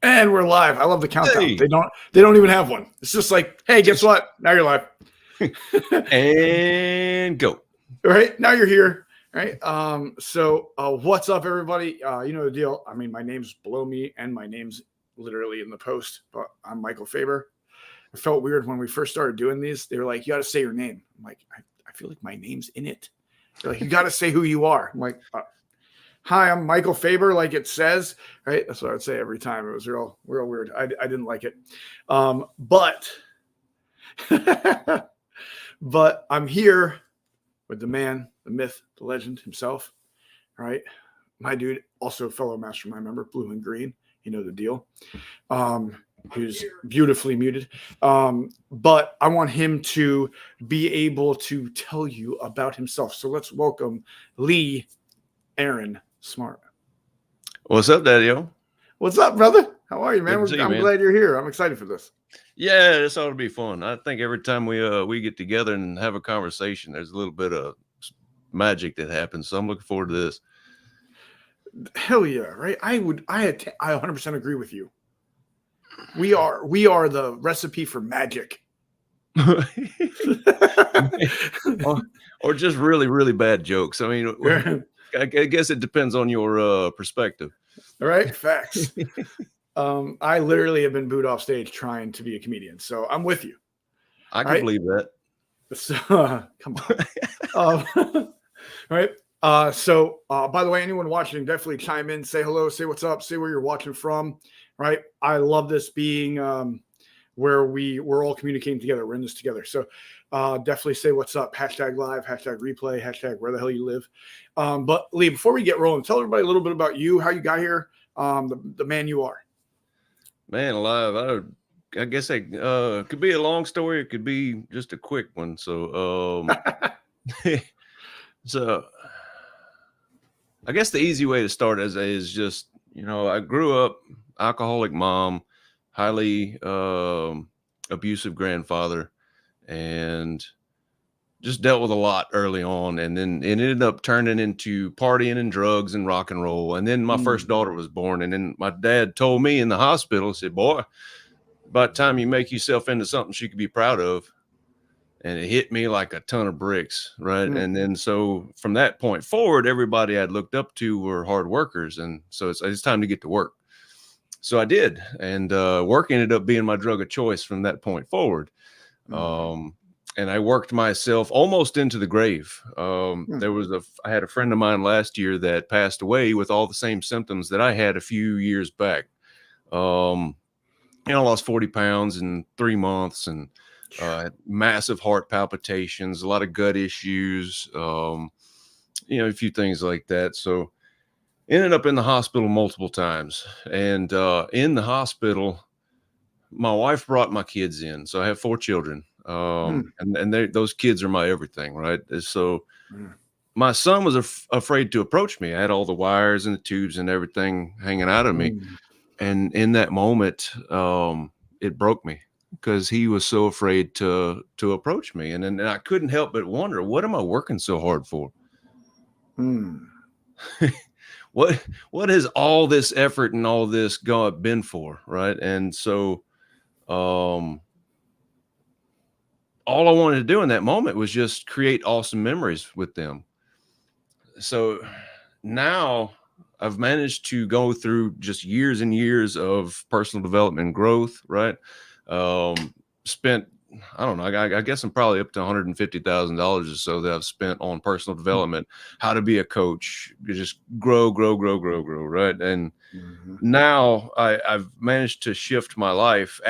And we're live. I love the countdown. Hey. They don't even have one. It's just like, hey, guess what? Now you're live. And go. Right? Now you're here. Right? So what's up, everybody? You know the deal. I mean, my name's below me and my name's literally in the post, but I'm Michael Fabber. It felt weird when we first started doing these. They were like, you got to say your name. I'm like, I feel like my name's in it. They're like, you got to say who you are. I'm like, hi, I'm Michael Fabber, like it says, right? That's what I would say every time. It was real weird. I didn't like it. But but I'm here with the man, the myth, the legend himself, right? My dude, also fellow mastermind member, Blue and Green. You know the deal. Who's beautifully muted. But I want him to be able to tell you about himself. So let's welcome Lee Aaron Smart. What's up, Daddy-O? What's up, brother? How are you, man? I'm glad you're here. I'm excited for this. Yeah, this ought to be fun. I think every time we get together and have a conversation, there's a little bit of magic that happens. So I'm looking forward to this. Hell yeah, right? I 100% agree with you. We are the recipe for magic. or just really, really bad jokes. I mean, I guess it depends on your perspective. All right, facts. I literally have been booed off stage trying to be a comedian, so I'm with you. I can believe that. So, come on. Right. So, by the way, anyone watching, definitely chime in, say hello, say what's up, say where you're watching from. Right. I love this being where we're all communicating together. We're in this together. So definitely say what's up. Hashtag live, hashtag replay, hashtag where the hell you live. But Lee, before we get rolling, tell everybody a little bit about you, how you got here, the man you are. Man alive. I guess it could be a long story. It could be just a quick one. So, so I guess the easy way to start is just, I grew up alcoholic mom, highly abusive grandfather, and just dealt with a lot early on. And then it ended up turning into partying and drugs and rock and roll. And then my first daughter was born. And then my dad told me in the hospital, said, boy, by the time you make yourself into something she could be proud of. And it hit me like a ton of bricks, right? And then so from that point forward, everybody I'd looked up to were hard workers. And so it's time to get to work. So I did. And work ended up being my drug of choice from that point forward. And I worked myself almost into the grave. I had a friend of mine last year that passed away with all the same symptoms that I had a few years back. I lost 40 pounds in 3 months and massive heart palpitations, a lot of gut issues, a few things like that. So ended up in the hospital multiple times. And in the hospital, my wife brought my kids in. So I have 4 children. And those kids are my everything, right? So my son was afraid to approach me. I had all the wires and the tubes and everything hanging out of me. And in that moment, it broke me because he was so afraid to approach me. And I couldn't help but wonder, what am I working so hard for? What has all this effort and all this been for, right? And so all I wanted to do in that moment was just create awesome memories with them. So now I've managed to go through just years and years of personal development and growth, right? Spent, I don't know, I guess I'm probably up to $150,000 or so that I've spent on personal development, how to be a coach, just grow, right? And now I've managed to shift my life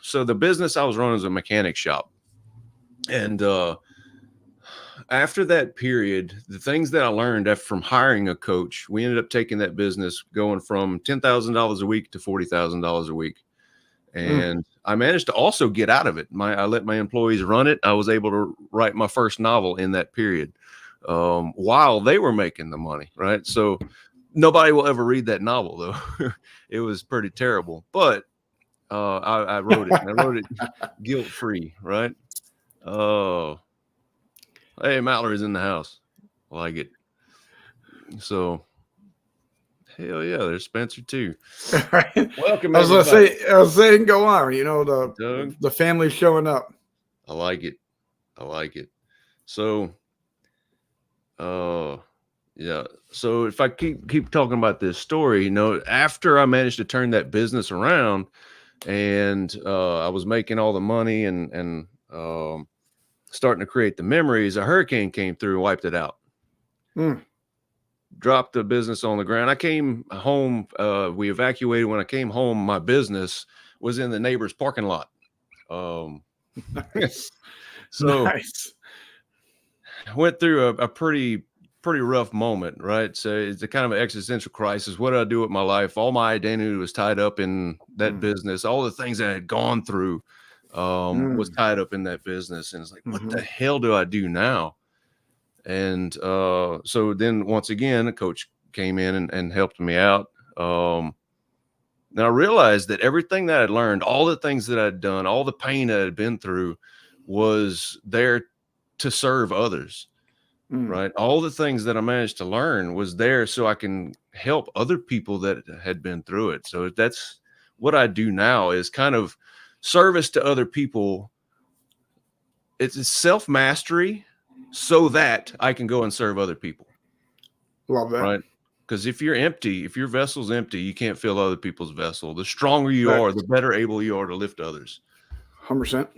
so the business I was running was a mechanic shop. And after that period, the things that I learned from hiring a coach, we ended up taking that business going from $10,000 a week to $40,000 a week. And I managed to also get out of it. I let my employees run it. I was able to write my first novel in that period while they were making the money, right? So nobody will ever read that novel, though. It was pretty terrible. But I wrote it, and I wrote it guilt-free, right? Oh, hey, Mallory's in the house. I like it. So Hell yeah, there's Spencer too. Right? Welcome I was gonna everybody. say, I was saying, go on. You know, Doug, the family showing up. I like it. I like it. So, uh, yeah. So if I keep talking about this story, you know, after I managed to turn that business around, and I was making all the money and starting to create the memories, a hurricane came through and wiped it out. Mm. Dropped the business on the ground. I came home. We evacuated. When I came home, my business was in the neighbor's parking lot. Nice. So Nice. I went through a pretty rough moment, right? So it's a kind of an existential crisis. What do I do with my life? All my identity was tied up in that business. All the things that I had gone through was tied up in that business. And it's like, what the hell do I do now? And so then once again, a coach came in and helped me out. And I realized that everything that I'd learned, all the things that I'd done, all the pain that I'd been through was there to serve others, right? All the things that I managed to learn was there so I can help other people that had been through it. So that's what I do now, is kind of service to other people. It's self-mastery so that I can go and serve other people. Love that. Right. Because if you're empty, if your vessel's empty, you can't fill other people's vessel. The stronger you are, the better able you are to lift others. 100%.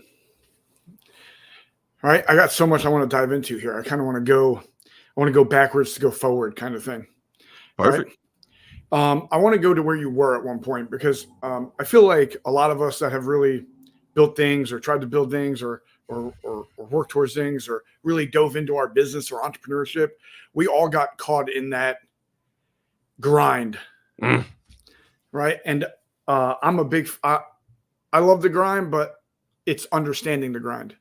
All right. I got so much I want to dive into here. I kind of want to go backwards to go forward kind of thing. Perfect. Right? I want to go to where you were at one point, because I feel like a lot of us that have really built things or tried to build things or work towards things or really dove into our business or entrepreneurship, we all got caught in that grind. Right. And I'm a big, I love the grind, but it's understanding the grind.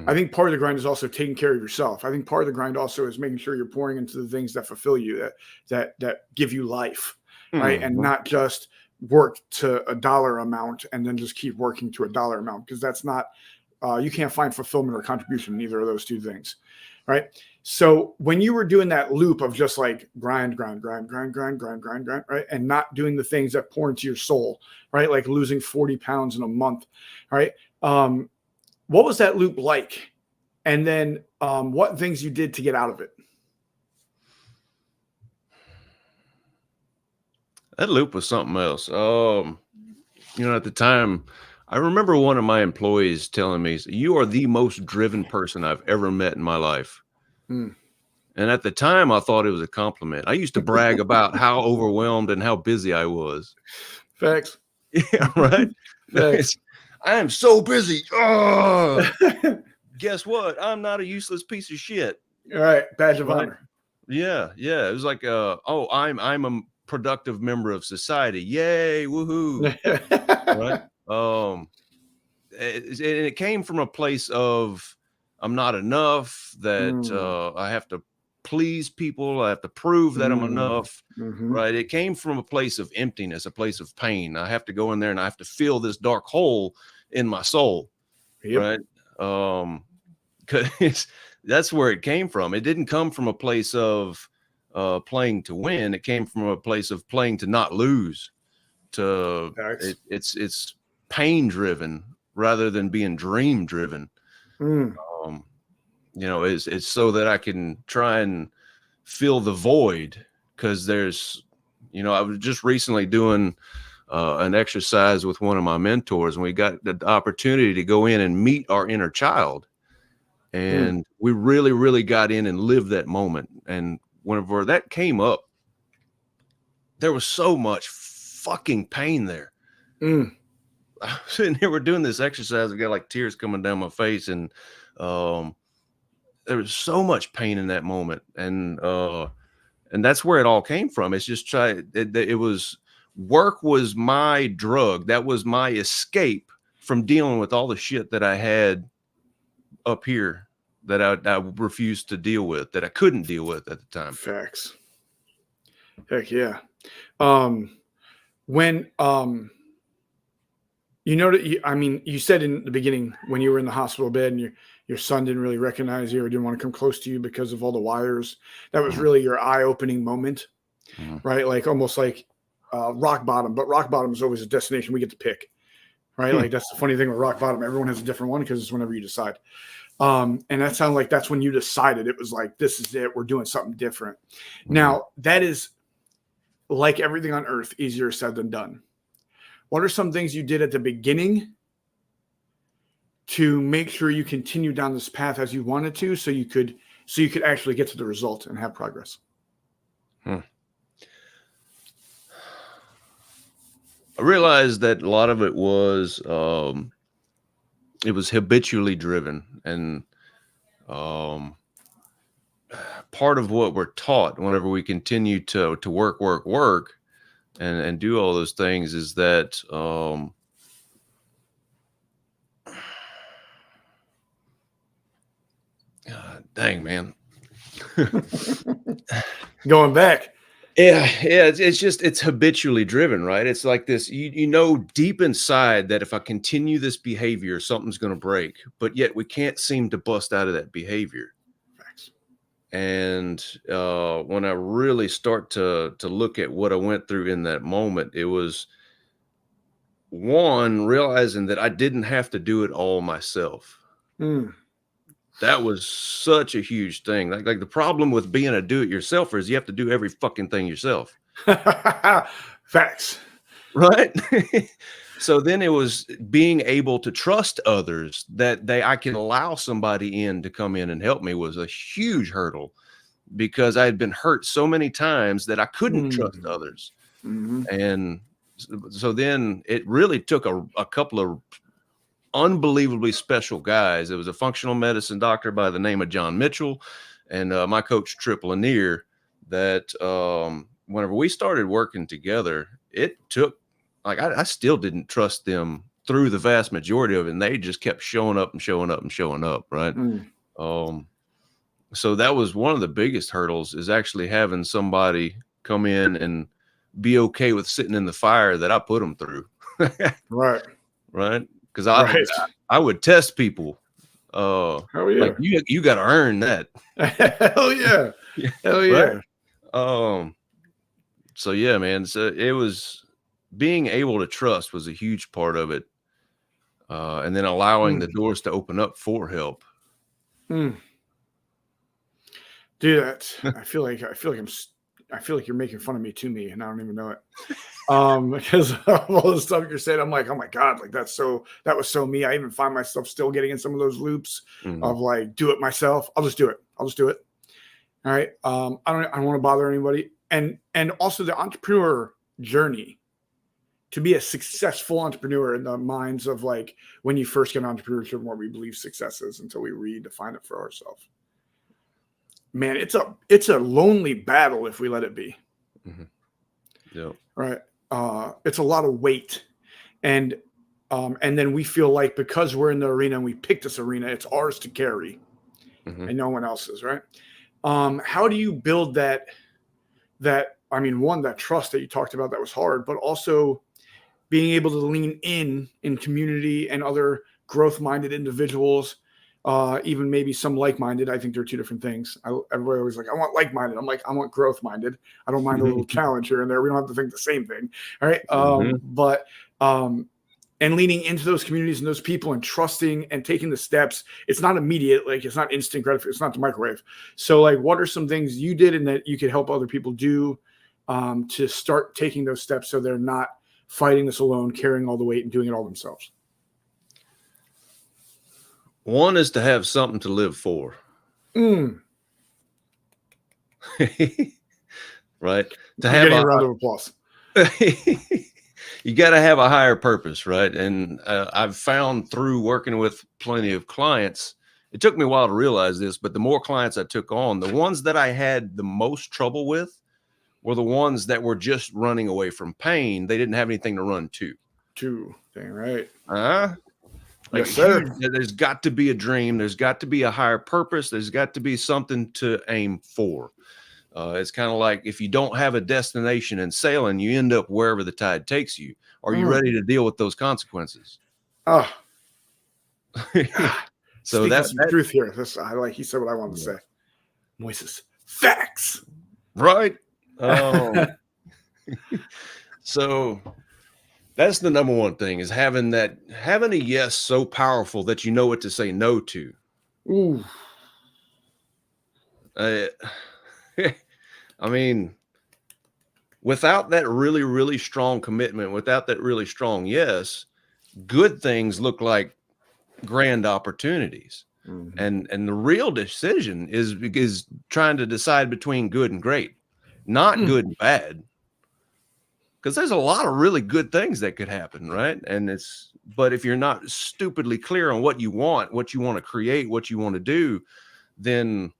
I think part of the grind is also taking care of yourself. I think part of the grind also is making sure you're pouring into the things that fulfill you, that give you life, right? And not just work to a dollar amount and then just keep working to a dollar amount, because that's not, you can't find fulfillment or contribution in either of those two things, right? So when you were doing that loop of just like grind, right? And not doing the things that pour into your soul, right? Like losing 40 pounds in a month, right? What was that loop like? And then what things you did to get out of it? That loop was something else. You know, at the time, I remember one of my employees telling me, "You are the most driven person I've ever met in my life." And at the time, I thought it was a compliment. I used to brag about how overwhelmed and how busy I was. Facts. Yeah, right. Facts. I am so busy. Oh, guess what? I'm not a useless piece of shit. All right, badge of honor. Yeah, yeah. It was like, oh, I'm a productive member of society. Yay, woohoo! Right. It came from a place of I'm not enough. That I have to please people. I have to prove that I'm enough. Right. It came from a place of emptiness, a place of pain. I have to go in there and I have to fill this dark hole in my soul. Right. Because that's where it came from. It didn't come from a place of playing to win. It came from a place of playing to not lose. It's pain driven rather than being dream driven. You know, it's so that I can try and fill the void, because there's, you know, I was just recently doing an exercise with one of my mentors, and we got the opportunity to go in and meet our inner child. And we really, really got in and lived that moment. And whenever that came up, there was so much fucking pain there. I was sitting here, we're doing this exercise. I got like tears coming down my face. And there was so much pain in that moment. And that's where it all came from. It's just it was work was my drug. That was my escape from dealing with all the shit that I had up here that I refused to deal with, that I couldn't deal with at the time. Facts. Heck yeah. When you know that I mean, you said in the beginning when you were in the hospital bed and your son didn't really recognize you or didn't want to come close to you because of all the wires. That was really your eye-opening moment. right? Like almost like rock bottom, but rock bottom is always a destination we get to pick, right? Like that's the funny thing with rock bottom. Everyone has a different one because it's whenever you decide. And that sounded like that's when you decided it was like, this is it. We're doing something different. Now, that is like everything on earth, easier said than done. What are some things you did at the beginning to make sure you continue down this path as you wanted to, so you could actually get to the result and have progress? I realized that a lot of it was habitually driven, and part of what we're taught whenever we continue to work and do all those things is that dang, man. Going back. Yeah, it's habitually driven, right? It's like this, you know, deep inside that if I continue this behavior, something's going to break, but yet we can't seem to bust out of that behavior. Facts. And when I really start to look at what I went through in that moment, it was one, realizing that I didn't have to do it all myself. That was such a huge thing. Like the problem with being a do-it-yourselfer is you have to do every fucking thing yourself. Facts. Right? So then it was being able to trust others, that I can allow somebody in to come in and help me, was a huge hurdle, because I had been hurt so many times that I couldn't trust others. And so then it really took a couple of unbelievably special guys. It was a functional medicine doctor by the name of John Mitchell and my coach Trip Lanier, that whenever we started working together, it took, like, I still didn't trust them through the vast majority of it, and they just kept showing up and showing up and showing up, right? So that was one of the biggest hurdles, is actually having somebody come in and be okay with sitting in the fire that I put them through. Right. Because I would test people. Hell yeah. Like, you got to earn that. Hell yeah. Hell yeah. Right? So yeah, man. So it was being able to trust was a huge part of it. And then allowing the doors to open up for help. Dude, I feel like you're making fun of me to me, and I don't even know it. Because of all the stuff you're saying, I'm like, oh my God, like that was so me. I even find myself still getting in some of those loops of like, do it myself. I'll just do it. All right. I don't want to bother anybody. And also the entrepreneur journey, to be a successful entrepreneur in the minds of like when you first get an entrepreneurship, what we believe success is until we redefine it for ourselves. Man, it's a lonely battle if we let it be. Yeah. Right. It's a lot of weight. And then we feel like because we're in the arena and we picked this arena, it's ours to carry and no one else's, right? How do you build that, one, that trust that you talked about that was hard, but also being able to lean in community and other growth-minded individuals, even maybe some like-minded. I think they're two different things. Everybody always like, I want like-minded. I'm like, I want growth-minded. I don't mind a little challenge here and there. We don't have to think the same thing. All right. But and leaning into those communities and those people and trusting and taking the steps. It's not immediate. Like, it's not instant gratification. It's not the microwave. So like, what are some things you did and that you could help other people do to start taking those steps so they're not fighting this alone, carrying all the weight and doing it all themselves? One is to have something to live for. Right? To have a round of applause. You got to have a higher purpose, right? And I've found through working with plenty of clients, it took me a while to realize this, but the more clients I took on, the ones that I had the most trouble with were the ones that were just running away from pain. They didn't have anything to run to. Dang right. Like, yes, sir. There's got to be a dream. There's got to be a higher purpose. There's got to be something to aim for. It's kind of like if you don't have a destination in sailing, you end up wherever the tide takes you. Are you ready to deal with those consequences? So that's the truth here. He said what I wanted to say. Moises, facts. Right. Um, so that's the number one thing, is having a yes so powerful that you know what to say no to. Ooh. Uh, I mean, without that really, really strong commitment, without that really strong yes, good things look like grand opportunities. Mm-hmm. And the real decision is trying to decide between good and great, not good and bad. Because there's a lot of really good things that could happen, right? But if you're not stupidly clear on what you want to create, what you want to do, then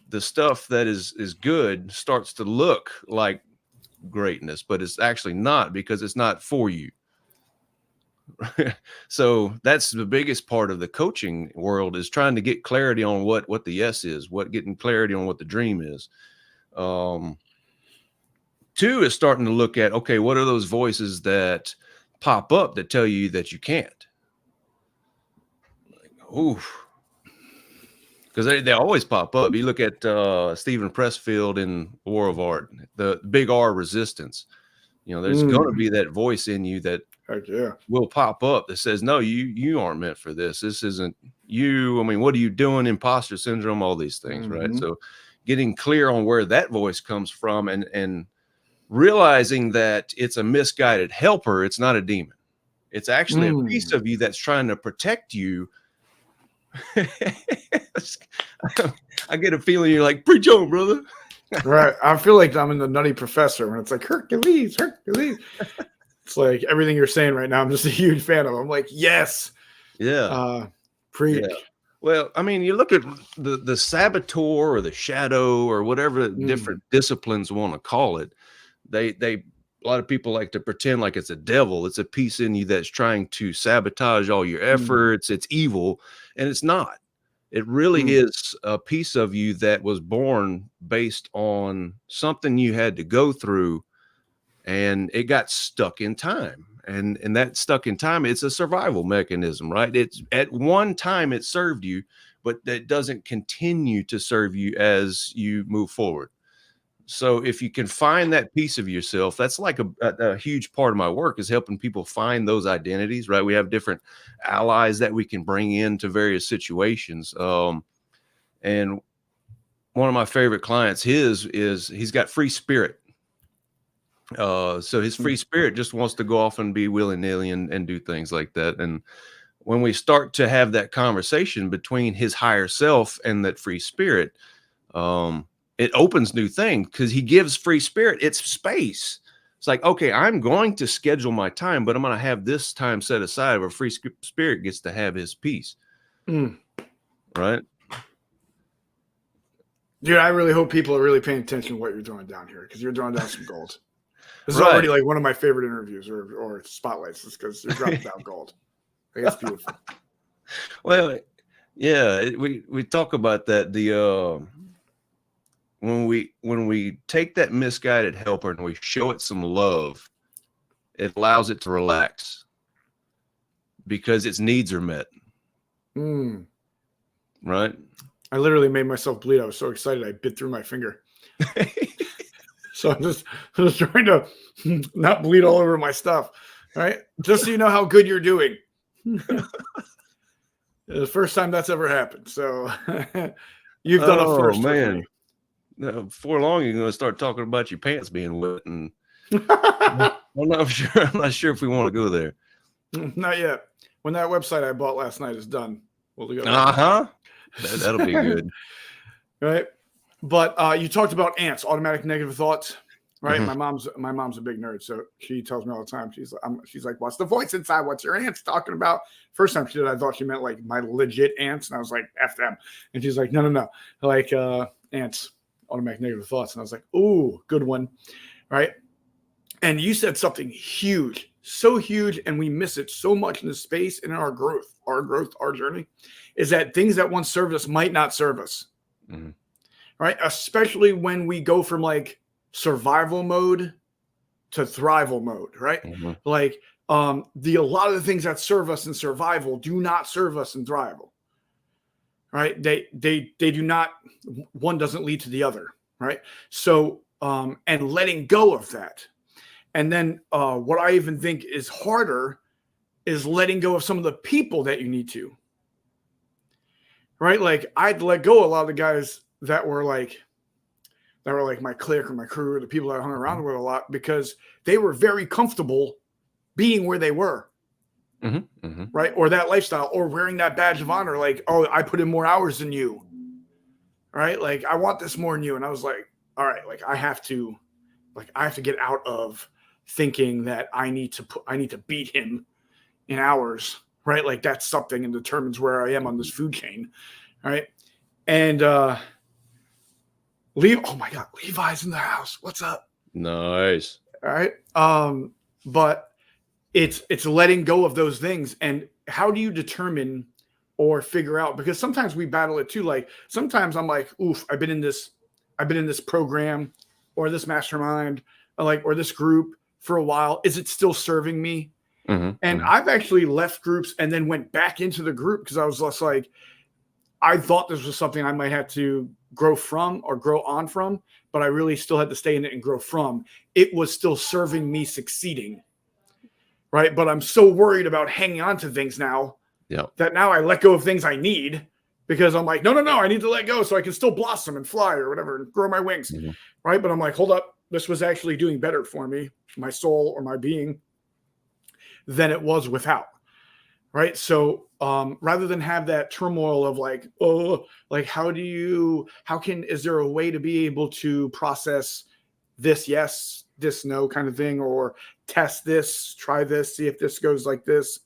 the stuff that is good starts to look like greatness, but it's actually not, because it's not for you. So that's the biggest part of the coaching world, is trying to get clarity on what the yes is, getting clarity on what the dream is. Two is starting to look at, okay, what are those voices that pop up that tell you that you can't? Like, oof. Because they always pop up. You look at Stephen Pressfield in War of Art, the big R resistance. There's going to be that voice in you that Heck yeah. will pop up that says, no, you aren't meant for this. This isn't you. I mean, what are you doing? Imposter syndrome, all these things, right? So getting clear on where that voice comes from, and realizing that it's a misguided helper. It's not a demon. It's actually a piece of you that's trying to protect you. I get a feeling you're like, preach on, brother. Right. I feel like I'm in the Nutty Professor when it's like Hercules. It's like everything you're saying right now, I'm just a huge fan of. I'm like, yes. Yeah. Preach. Yeah. Well, I mean, you look at the saboteur or the shadow or whatever different disciplines want to call it. A lot of people like to pretend like it's a devil. It's a piece in you that's trying to sabotage all your efforts. It's evil, and it's not. It really is a piece of you that was born based on something you had to go through, and it got stuck in time. And that stuck in time, it's a survival mechanism, right? It's at one time it served you, but that doesn't continue to serve you as you move forward. So if you can find that piece of yourself, that's like a huge part of my work, is helping people find those identities, right? We have different allies that we can bring into various situations. And one of my favorite clients, he's got free spirit. So his free spirit just wants to go off and be willy-nilly and do things like that. And when we start to have that conversation between his higher self and that free spirit, it opens new things, because he gives free spirit its space. It's like, okay, I'm going to schedule my time, but I'm going to have this time set aside where free spirit gets to have his piece. Right? Dude, I really hope people are really paying attention to what you're doing down here, because you're throwing down some gold. This is already like one of my favorite interviews or spotlights, is because you're dropping down gold. I think it's beautiful. Well, yeah, we talk about that. When we take that misguided helper and we show it some love, it allows it to relax, because its needs are met. Right? I literally made myself bleed. I was so excited I bit through my finger. So I'm just trying to not bleed all over my stuff, right? Just so you know how good you're doing. The first time that's ever happened. So you've done a first, man. Before long, you're going to start talking about your pants being wet, and I'm not sure if we want to go there. Not yet. When that website I bought last night is done, we'll go. That'll be good. Right. But you talked about ants, automatic negative thoughts, right? My mom's a big nerd, so she tells me all the time. She's like, "What's the voice inside? What's your ants talking about?" First time she did, I thought she meant like my legit ants, and I was like, "F them." And she's like, "No, like ants, automatic negative thoughts." And I was like, "Ooh, good one," right? And you said something huge, so huge, and we miss it so much in the space and in our growth, our journey, is that things that once served us might not serve us. Right? Especially when we go from like survival mode to thrival mode, right? Like a lot of the things that serve us in survival do not serve us in thrival. Right? They do not, one doesn't lead to the other, right? So and letting go of that. And then what I even think is harder is letting go of some of the people that you need to. Right? Like I'd let go a lot of the guys that were like my clique or my crew, or the people that I hung around with a lot, because they were very comfortable being where they were. Right? Or that lifestyle, or wearing that badge of honor, like, oh, I put in more hours than you. Right? Like, I want this more than you. And I was like, all right, like I have to get out of thinking that I need to beat him in hours, right? Like that's something and determines where I am on this food chain. Right. And oh my God, Levi's in the house. What's up? Nice. All right. But it's letting go of those things. And how do you determine or figure out? Because sometimes we battle it too. Like sometimes I'm like, oof, I've been in this program or this mastermind or this group for a while. Is it still serving me? And I've actually left groups and then went back into the group because I was just like, I thought this was something I might have to grow from or grow on from, but I really still had to stay in it and grow from. It was still serving me succeeding. Right. But I'm so worried about hanging on to things now that now I let go of things I need because I'm like, no, I need to let go so I can still blossom and fly or whatever and grow my wings. Right. But I'm like, hold up. This was actually doing better for me, my soul or my being, than it was without. Right. So rather than have that turmoil of like, oh, like, is there a way to be able to process this yes, this no kind of thing, or test this, try this, see if this goes like this?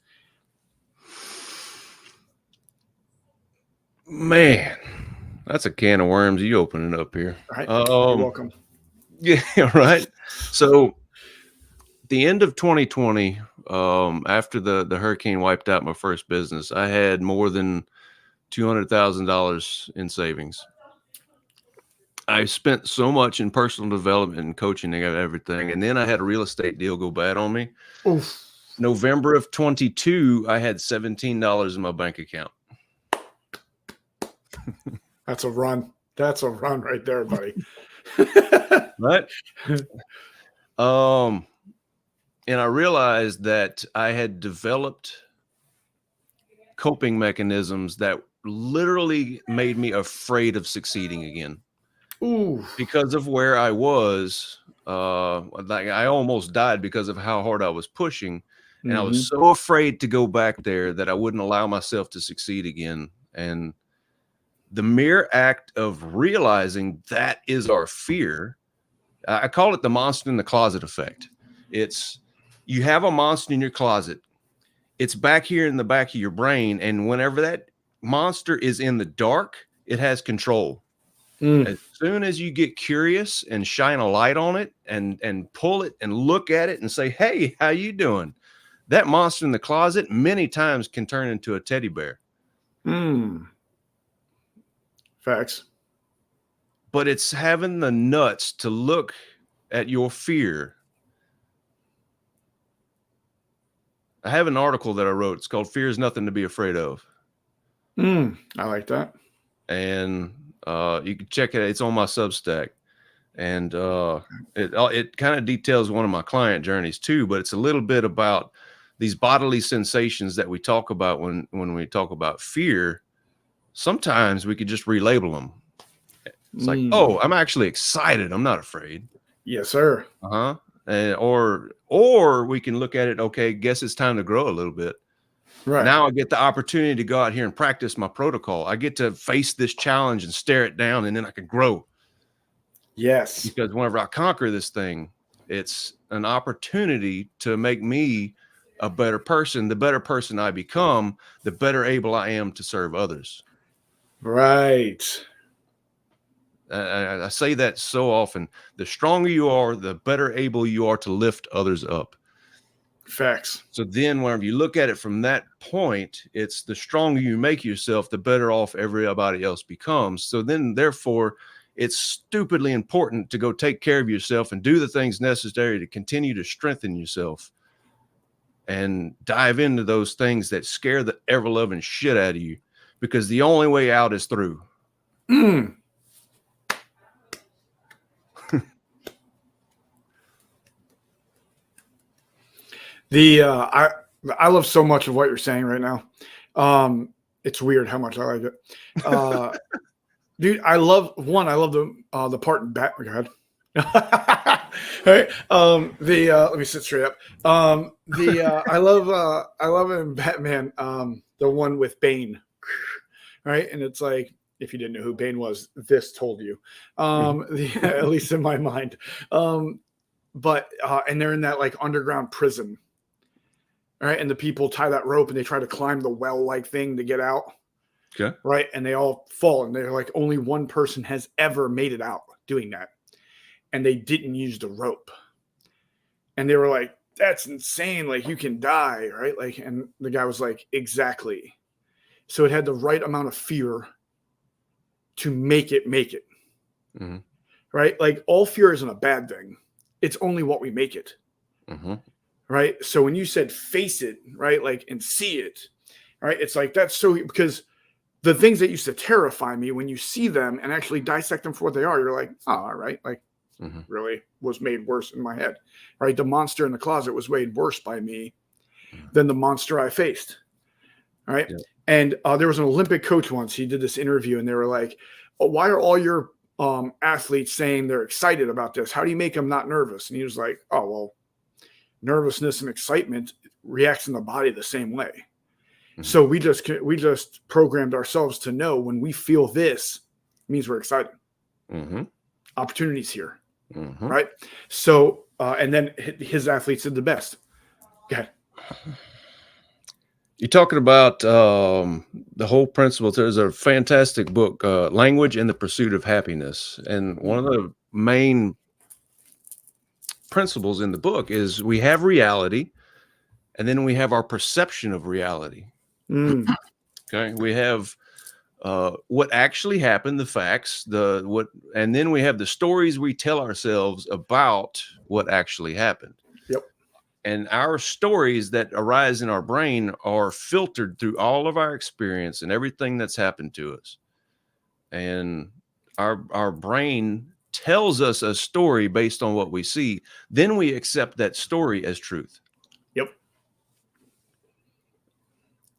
Man, that's a can of worms you opening up here. Right. You're welcome. Yeah, right. So the end of 2020, after the hurricane wiped out my first business, I had more than $200,000 in savings. I spent so much in personal development and coaching and everything. And then I had a real estate deal go bad on me. Oof. November of 22, I had $17 in my bank account. That's a run. That's a run right there, buddy. Right. And I realized that I had developed coping mechanisms that literally made me afraid of succeeding again. Ooh. Because of where I was, like I almost died because of how hard I was pushing. And I was so afraid to go back there that I wouldn't allow myself to succeed again. And the mere act of realizing that is our fear, I call it the monster in the closet effect. It's, you have a monster in your closet. It's back here in the back of your brain. And whenever that monster is in the dark, it has control. As soon as you get curious and shine a light on it and pull it and look at it and say, hey, how you doing? That monster in the closet many times can turn into a teddy bear. Facts. But it's having the nuts to look at your fear. I have an article that I wrote. It's called Fear is Nothing to Be Afraid of. I like that. And you can check it. It's on my Substack. And it kind of details one of my client journeys too, but it's a little bit about these bodily sensations that we talk about when we talk about fear. Sometimes we could just relabel them. It's like, oh, I'm actually excited. I'm not afraid. Yes, sir. Or we can look at it. Okay, guess it's time to grow a little bit. Right. Now I get the opportunity to go out here and practice my protocol. I get to face this challenge and stare it down, and then I can grow. Yes. Because whenever I conquer this thing, it's an opportunity to make me a better person. The better person I become, the better able I am to serve others. Right. I say that so often. The stronger you are, the better able you are to lift others up. Facts. So then whenever you look at it from that point, it's the stronger you make yourself, the better off everybody else becomes. So then therefore, it's stupidly important to go take care of yourself and do the things necessary to continue to strengthen yourself and dive into those things that scare the ever-loving shit out of you, because the only way out is through. The I love so much of what you're saying right now. It's weird how much I like it. Dude, I love the part in Batman. Go ahead. Right. Let me sit straight up. I love it in Batman. The one with Bane. Right. And it's like, if you didn't know who Bane was, this told you. At least in my mind. But and they're in that like underground prison. Right. And the people tie that rope and they try to climb the well-like thing to get out. Okay. Right. And they all fall. And they're like, only one person has ever made it out doing that. And they didn't use the rope. And they were like, that's insane. Like, you can die. Right. Like, and the guy was like, exactly. So it had the right amount of fear to make it. Mm-hmm. Right. Like, all fear isn't a bad thing. It's only what we make it. Mm-hmm. Right. So when you said face it, right, like, and see it, right, it's like, that's so, because the things that used to terrify me, when you see them and actually dissect them for what they are, you're like, oh, all right, like, really was made worse in my head, right? The monster in the closet was made worse by me than the monster I faced, right? Yeah. And there was an Olympic coach once, he did this interview and they were like, oh, why are all your athletes saying they're excited about this? How do you make them not nervous? And he was like, oh, well, nervousness and excitement reacts in the body the same way. So we just programmed ourselves to know when we feel this, it means we're excited. Opportunities here, right? So and then his athletes did the best. Go ahead. You're talking about the whole principle. There's a fantastic book, Language and the Pursuit of Happiness, and one of the main principles in the book is we have reality, and then we have our perception of reality. Okay, we have what actually happened, the facts, and then we have the stories we tell ourselves about what actually happened. Yep. And our stories that arise in our brain are filtered through all of our experience and everything that's happened to us. And our brain tells us a story based on what we see. Then we accept that story as truth. Yep.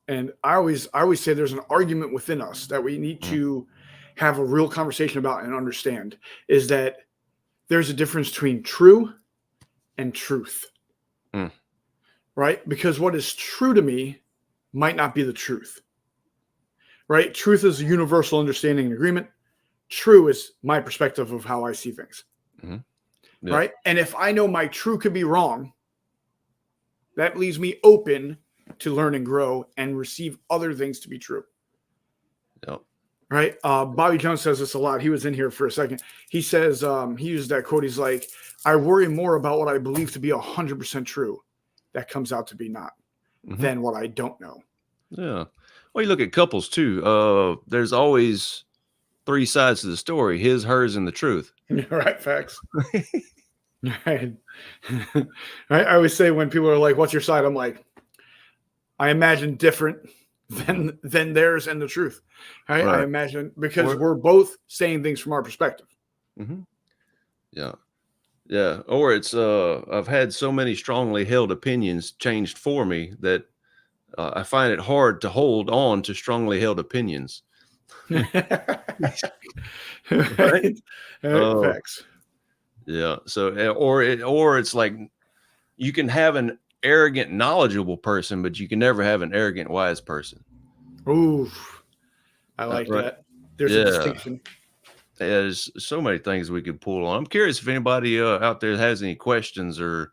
And I always say there's an argument within us that we need to have a real conversation about and understand, is that there's a difference between true and truth. Right? Because what is true to me might not be the truth. Right? Truth is a universal understanding and agreement. True is my perspective of how I see things. Yep. Right? And if I know my true could be wrong, that leaves me open to learn and grow and receive other things to be true. Yep. Right. Bobby Jones says this a lot. He was in here for a second. He says, he used that quote. He's like, I worry more about what I believe to be 100% true that comes out to be not than what I don't know. Yeah. Well, you look at couples too. There's always three sides to the story: his, hers, and the truth. Right. Facts. Right. I always say when people are like, what's your side? I'm like, I imagine different than theirs and the truth. Right? I imagine, because we're both saying things from our perspective. Yeah. Yeah. Or it's, I've had so many strongly held opinions changed for me that I find it hard to hold on to strongly held opinions. Right? Facts. Yeah. So, or it's like, you can have an arrogant, knowledgeable person, but you can never have an arrogant, wise person. Ooh, I like that. There's a distinction. There's so many things we could pull on. I'm curious if anybody out there has any questions or.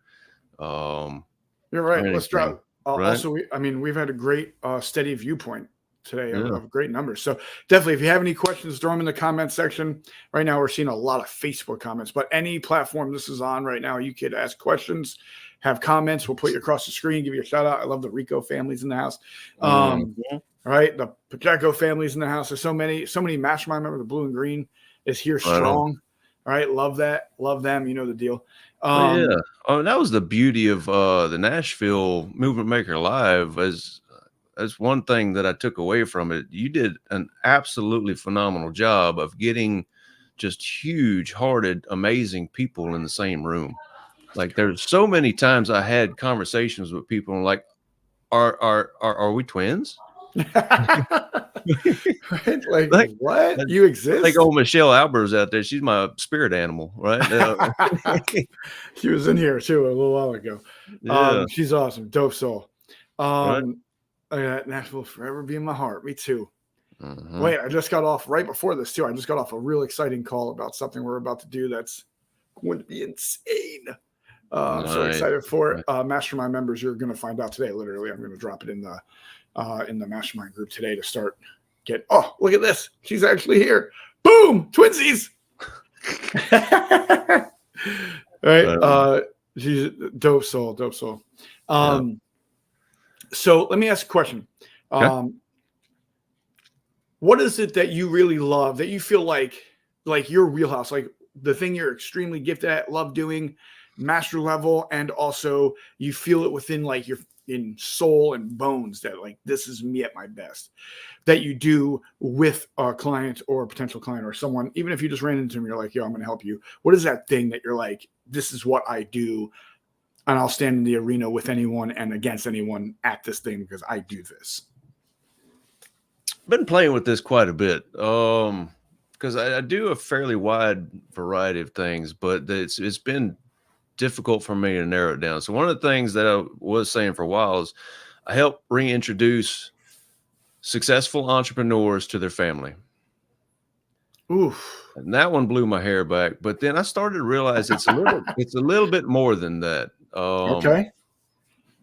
You're right. Let's drop. Also, we've had a great steady viewpoint today of great numbers. So definitely, if you have any questions, throw them in the comment section. Right now, we're seeing a lot of Facebook comments, but any platform this is on right now, you could ask questions, have comments. We'll put you across the screen, give you a shout out. I love the Rico families in the house. Right. The Pacheco families in the house. There's so many mastermind members. The blue and green is here strong. All right. Love that. Love them. You know the deal. Oh, that was the beauty of the Nashville Movement Maker Live. As one thing that I took away from it, you did an absolutely phenomenal job of getting just huge-hearted, amazing people in the same room. Like there's so many times I had conversations with people and like, are we twins? Right? Like, Like, what? like You like exist? old Michelle Albert's out there. She's my spirit animal, right? She was in here too a little while ago. Yeah, She's awesome. Dope soul. right. Nashville forever be in my heart. Me too. Mhm. Wait, I just got off right before this too. I just got off a real exciting call about something we're about to do that's going to be insane. I'm so Nice. excited for it. Right. Mastermind members, you're going to find out today. Literally, I'm going to drop it in the mastermind group today to start get. Oh, look at this! She's actually here. Boom, twinsies. Right. She's dope soul, dope soul. Yeah. So let me ask a question. Okay. What is it that you really love that you feel like your wheelhouse, like the thing you're extremely gifted at, love doing, master level, and also you feel it within like your in soul and bones that like this is me at my best that you do with a client or a potential client or someone, even if you just ran into them, you're like, yo, I'm going to help you. What is that thing that you're like, this is what I do, and I'll stand in the arena with anyone and against anyone at this thing because I do this. Been playing with this quite a bit. Because I do a fairly wide variety of things, but it's been difficult for me to narrow it down. So one of the things that I was saying for a while is I help reintroduce successful entrepreneurs to their family. Oof. And that one blew my hair back. But then I started to realize it's a little bit more than that. Okay.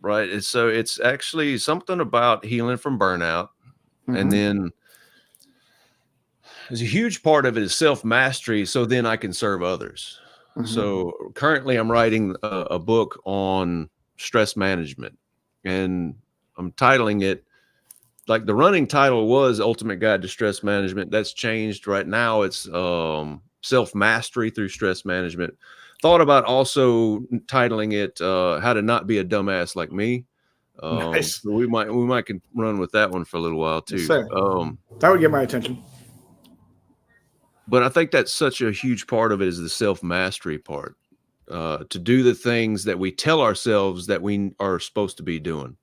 Right. So it's actually something about healing from burnout. And then there's a huge part of it is self-mastery. So then I can serve others. So currently I'm writing a book on stress management, and I'm titling it, like the running title was Ultimate Guide to Stress Management. That's changed right now. It's self-mastery through stress management. Thought about also titling it How to Not Be a Dumbass Like Me. Nice. So we might can run with that one for a little while too. That would get my attention. But I think that's such a huge part of it is the self-mastery part. To do the things that we tell ourselves that we are supposed to be doing.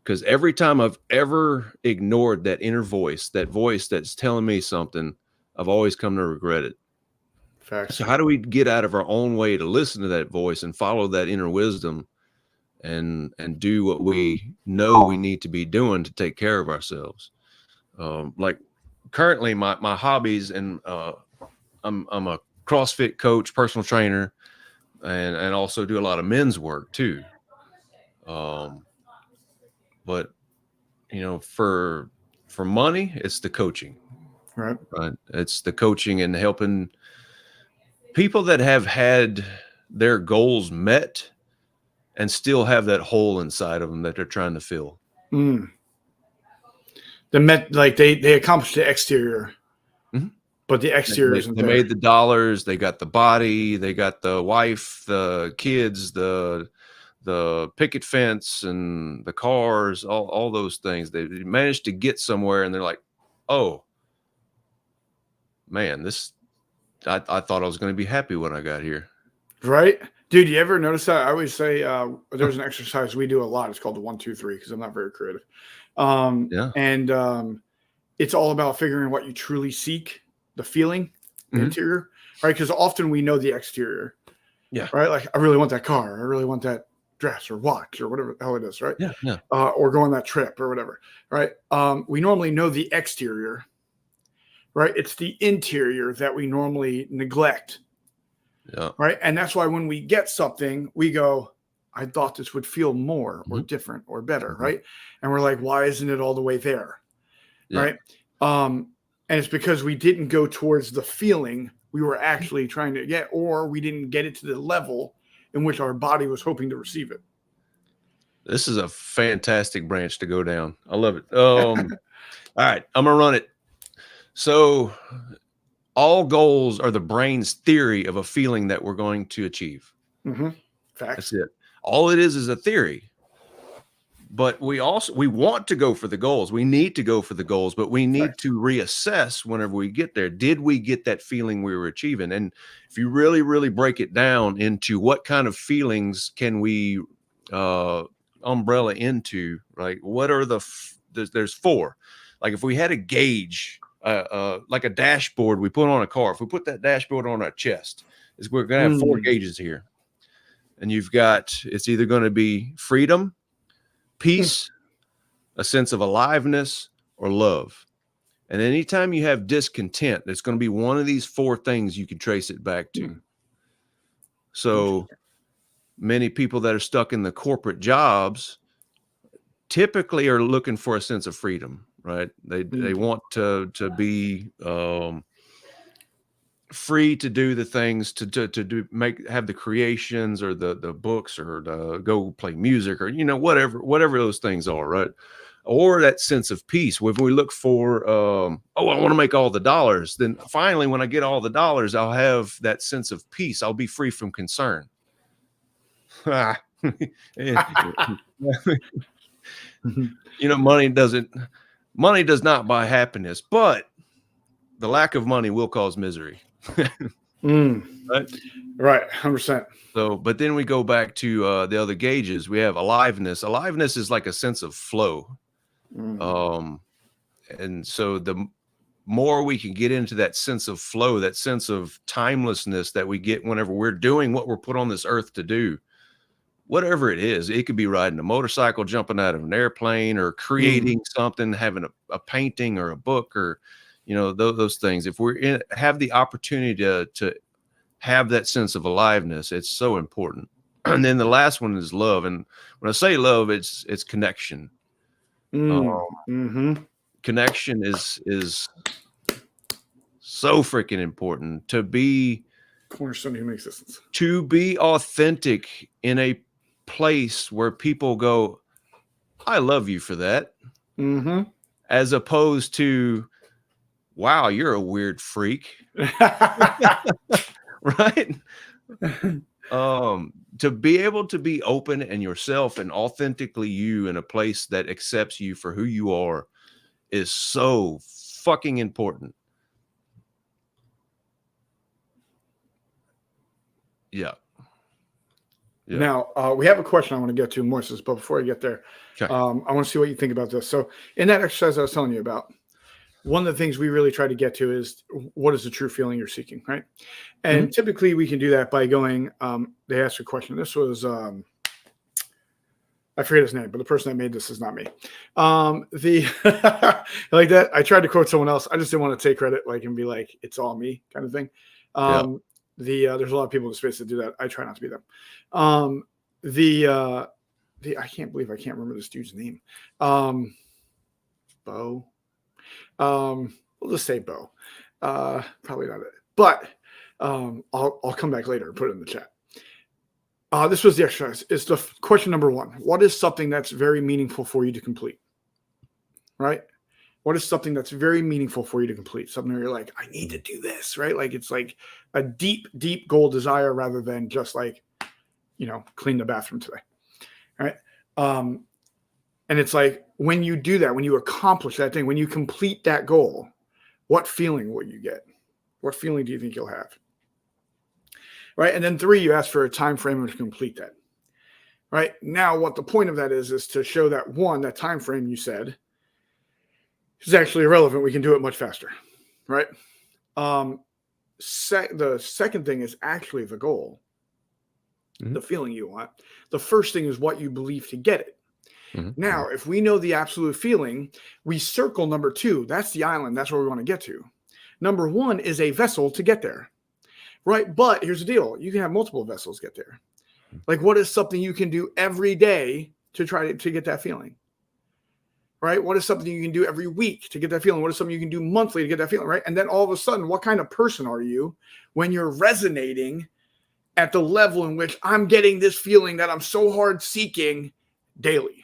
Because every time I've ever ignored that inner voice, that voice that's telling me something, I've always come to regret it. Facts. So how do we get out of our own way to listen to that voice and follow that inner wisdom and do what we know we need to be doing to take care of ourselves? Like currently my hobbies, and I'm a CrossFit coach, personal trainer, and also do a lot of men's work too. But you know, for money, it's the coaching, Right. right? It's the coaching and helping people that have had their goals met and still have that hole inside of them that they're trying to fill. They accomplished the exterior, but the exterior isn't They there. made the dollars, they got the body, they got the wife, the kids, the picket fence and the cars, all those things. They managed to get somewhere and they're like, oh man, I thought I was going to be happy when I got here. Right. Dude, you ever notice that? I always say there's an exercise we do a lot. It's called the 1, 2, 3 because I'm not very creative. And it's all about figuring what you truly seek, the feeling, the interior, right? Because often we know the exterior. Yeah. Right. Like, I really want that car. I really want that dress or watch or whatever the hell it is. Right. Yeah. Yeah. Or go on that trip or whatever. Right. We normally know the exterior. Right. It's the interior that we normally neglect. Yeah. Right. And that's why when we get something, we go, I thought this would feel more or different or better. Right. And we're like, why isn't it all the way there? Yeah. Right. And it's because we didn't go towards the feeling we were actually trying to get, or we didn't get it to the level in which our body was hoping to receive it. This is a fantastic branch to go down. I love it. All right, I'm gonna run it. So all goals are the brain's theory of a feeling that we're going to achieve. Facts. That's it. All it is a theory. But we want to go for the goals. We need to go for the goals, but we need to reassess whenever we get there. Did we get that feeling we were achieving? And if you really, really break it down into what kind of feelings can we umbrella into, right? What are there's 4. Like if we had a gauge, like a dashboard we put on a car, if we put that dashboard on our chest, we're going to have 4 gauges here. And it's either going to be freedom, peace, a sense of aliveness, or love. And anytime you have discontent, it's going to be one of these 4 things you can trace it back to. So many people that are stuck in the corporate jobs typically are looking for a sense of freedom, right? They want to be free to do the things, to have the creations or the books, or to go play music, or whatever those things are, right? Or that sense of peace. When we look for I want to make all the dollars, then finally when I get all the dollars, I'll have that sense of peace. I'll be free from concern. Money does not buy happiness, but the lack of money will cause misery. Right, 100%. So, but then we go back to the other gauges. We have aliveness. Aliveness is like a sense of flow. And so the more we can get into that sense of flow, that sense of timelessness that we get whenever we're doing what we're put on this earth to do, whatever it is. It could be riding a motorcycle, jumping out of an airplane, or creating something, having a painting or a book, or those things. If have the opportunity to have that sense of aliveness, it's so important. And then the last one is love. And when I say love, it's connection. Connection is so freaking important, to be cornerstone of human existence, to be authentic in a place where people go, I love you for that, as opposed to, wow, you're a weird freak. Right? To be able to be open and yourself and authentically you in a place that accepts you for who you are is so fucking important. Yeah. Now, we have a question I want to get to, Moises, but before I get there, I want to see what you think about this. So in that exercise I was telling you about, one of the things we really try to get to is, what is the true feeling you're seeking, right? And typically we can do that by going, they asked a question. This was, I forget his name, but the person that made this is not me. Like that, I tried to quote someone else. I just didn't want to take credit, and be like, it's all me kind of thing. There's a lot of people in the space that do that. I try not to be them. I can't believe I can't remember this dude's name. Bo. We'll just say Bo. Probably not it, but I'll come back later and put it in the chat. This was the exercise. It's the question number 1. What is something that's very meaningful for you to complete? Right? What is something that's very meaningful for you to complete? Something where you're like, I need to do this, right? Like it's like a deep, deep goal desire, rather than just clean the bathroom today. Right? And it's like, when you do that, when you accomplish that thing, when you complete that goal, what feeling will you get? What feeling do you think you'll have? Right? And then 3, you ask for a time frame to complete that. Right? Now, what the point of that is to show that, 1, that time frame you said is actually irrelevant. We can do it much faster. Right? The second thing is actually the goal, the feeling you want. The first thing is what you believe to get it. Now, if we know the absolute feeling, we circle number 2. That's the island. That's where we want to get to. Number 1 is a vessel to get there. Right? But here's the deal. You can have multiple vessels get there. Like, what is something you can do every day to try to get that feeling? Right? What is something you can do every week to get that feeling? What is something you can do monthly to get that feeling? Right? And then all of a sudden, what kind of person are you when you're resonating at the level in which I'm getting this feeling that I'm so hard seeking daily?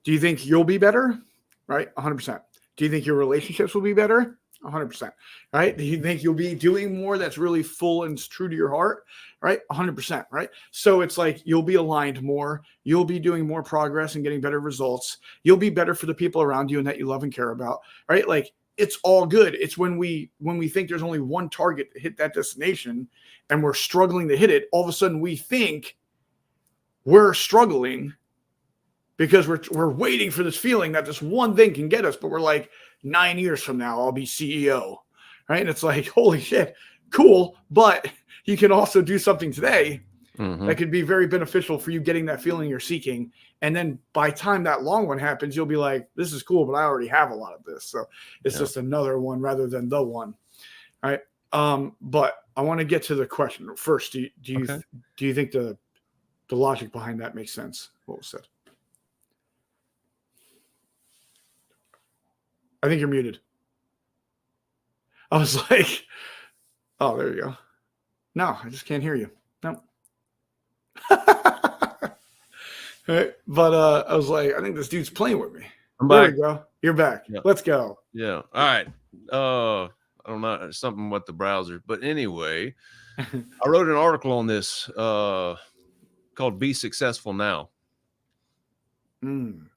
Do you think you'll be better? Right? 100%. Do you think your relationships will be better? 100%. Right? Do you think you'll be doing more that's really full and true to your heart? Right? 100%. Right? So it's like you'll be aligned more. You'll be doing more progress and getting better results. You'll be better for the people around you and that you love and care about. Right? Like it's all good. It's when we think there's only one target to hit that destination and we're struggling to hit it, all of a sudden we think we're struggling because we're waiting for this feeling that this one thing can get us, but we're like 9 years from now I'll be CEO, right? And it's like, holy shit, cool, but you can also do something today that could be very beneficial for you getting that feeling you're seeking. And then by the time that long one happens, you'll be like, this is cool, but I already have a lot of this. So it's just another one rather than the one, right? But I want to get to the question first. Do you think the logic behind that makes sense? What was said? I think you're muted. I was like, oh, there you go. No, I just can't hear you. No. Right? But I was like, I think this dude's playing with me. There we go. You're back. Yeah. Let's go. Yeah. All right. I don't know, something with the browser. But anyway, I wrote an article on this called Be Successful Now. And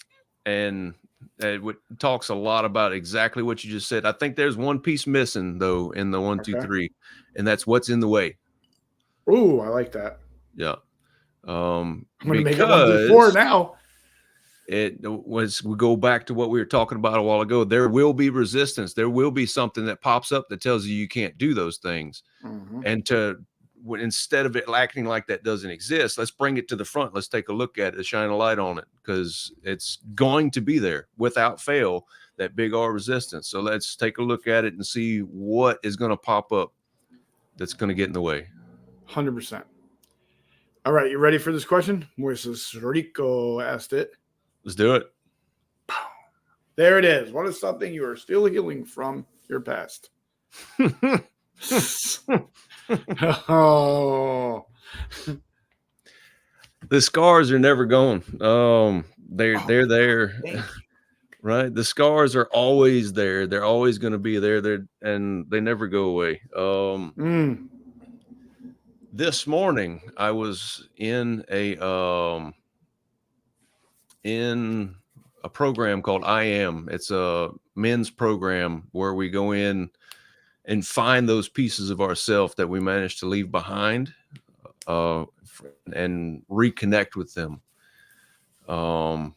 it talks a lot about exactly what you just said. I think there's one piece missing, though, in the 1, 2, 3, and that's what's in the way. Ooh, I like that. Yeah. I'm going to make it 1 through 4 now. We go back to what we were talking about a while ago. There will be resistance. There will be something that pops up that tells you can't do those things. And instead of it acting like that doesn't exist, let's bring it to the front. Let's take a look at it, shine a light on it, because it's going to be there without fail, that big R resistance. So let's take a look at it and see what is going to pop up that's going to get in the way. 100%. All right, you ready for this question? Moises Rico asked it. Let's do it. There it is. What is something you are still healing from your past? Oh. The scars are never gone. They're there. Right? The scars are always there. They're always going to be there. And they never go away. This morning I was in a program called I Am. It's a men's program where we go in and find those pieces of ourselves that we managed to leave behind and reconnect with them. And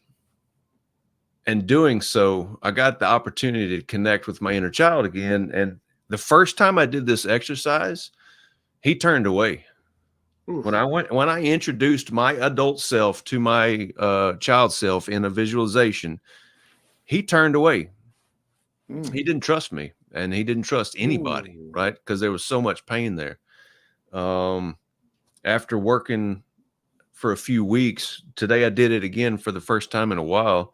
doing so, I got the opportunity to connect with my inner child again. And the first time I did this exercise, he turned away. Oof. When I introduced my adult self to my child self in a visualization, he turned away. He didn't trust me, and he didn't trust anybody, right? Because there was so much pain there. After working for a few weeks, today I did it again for the first time in a while.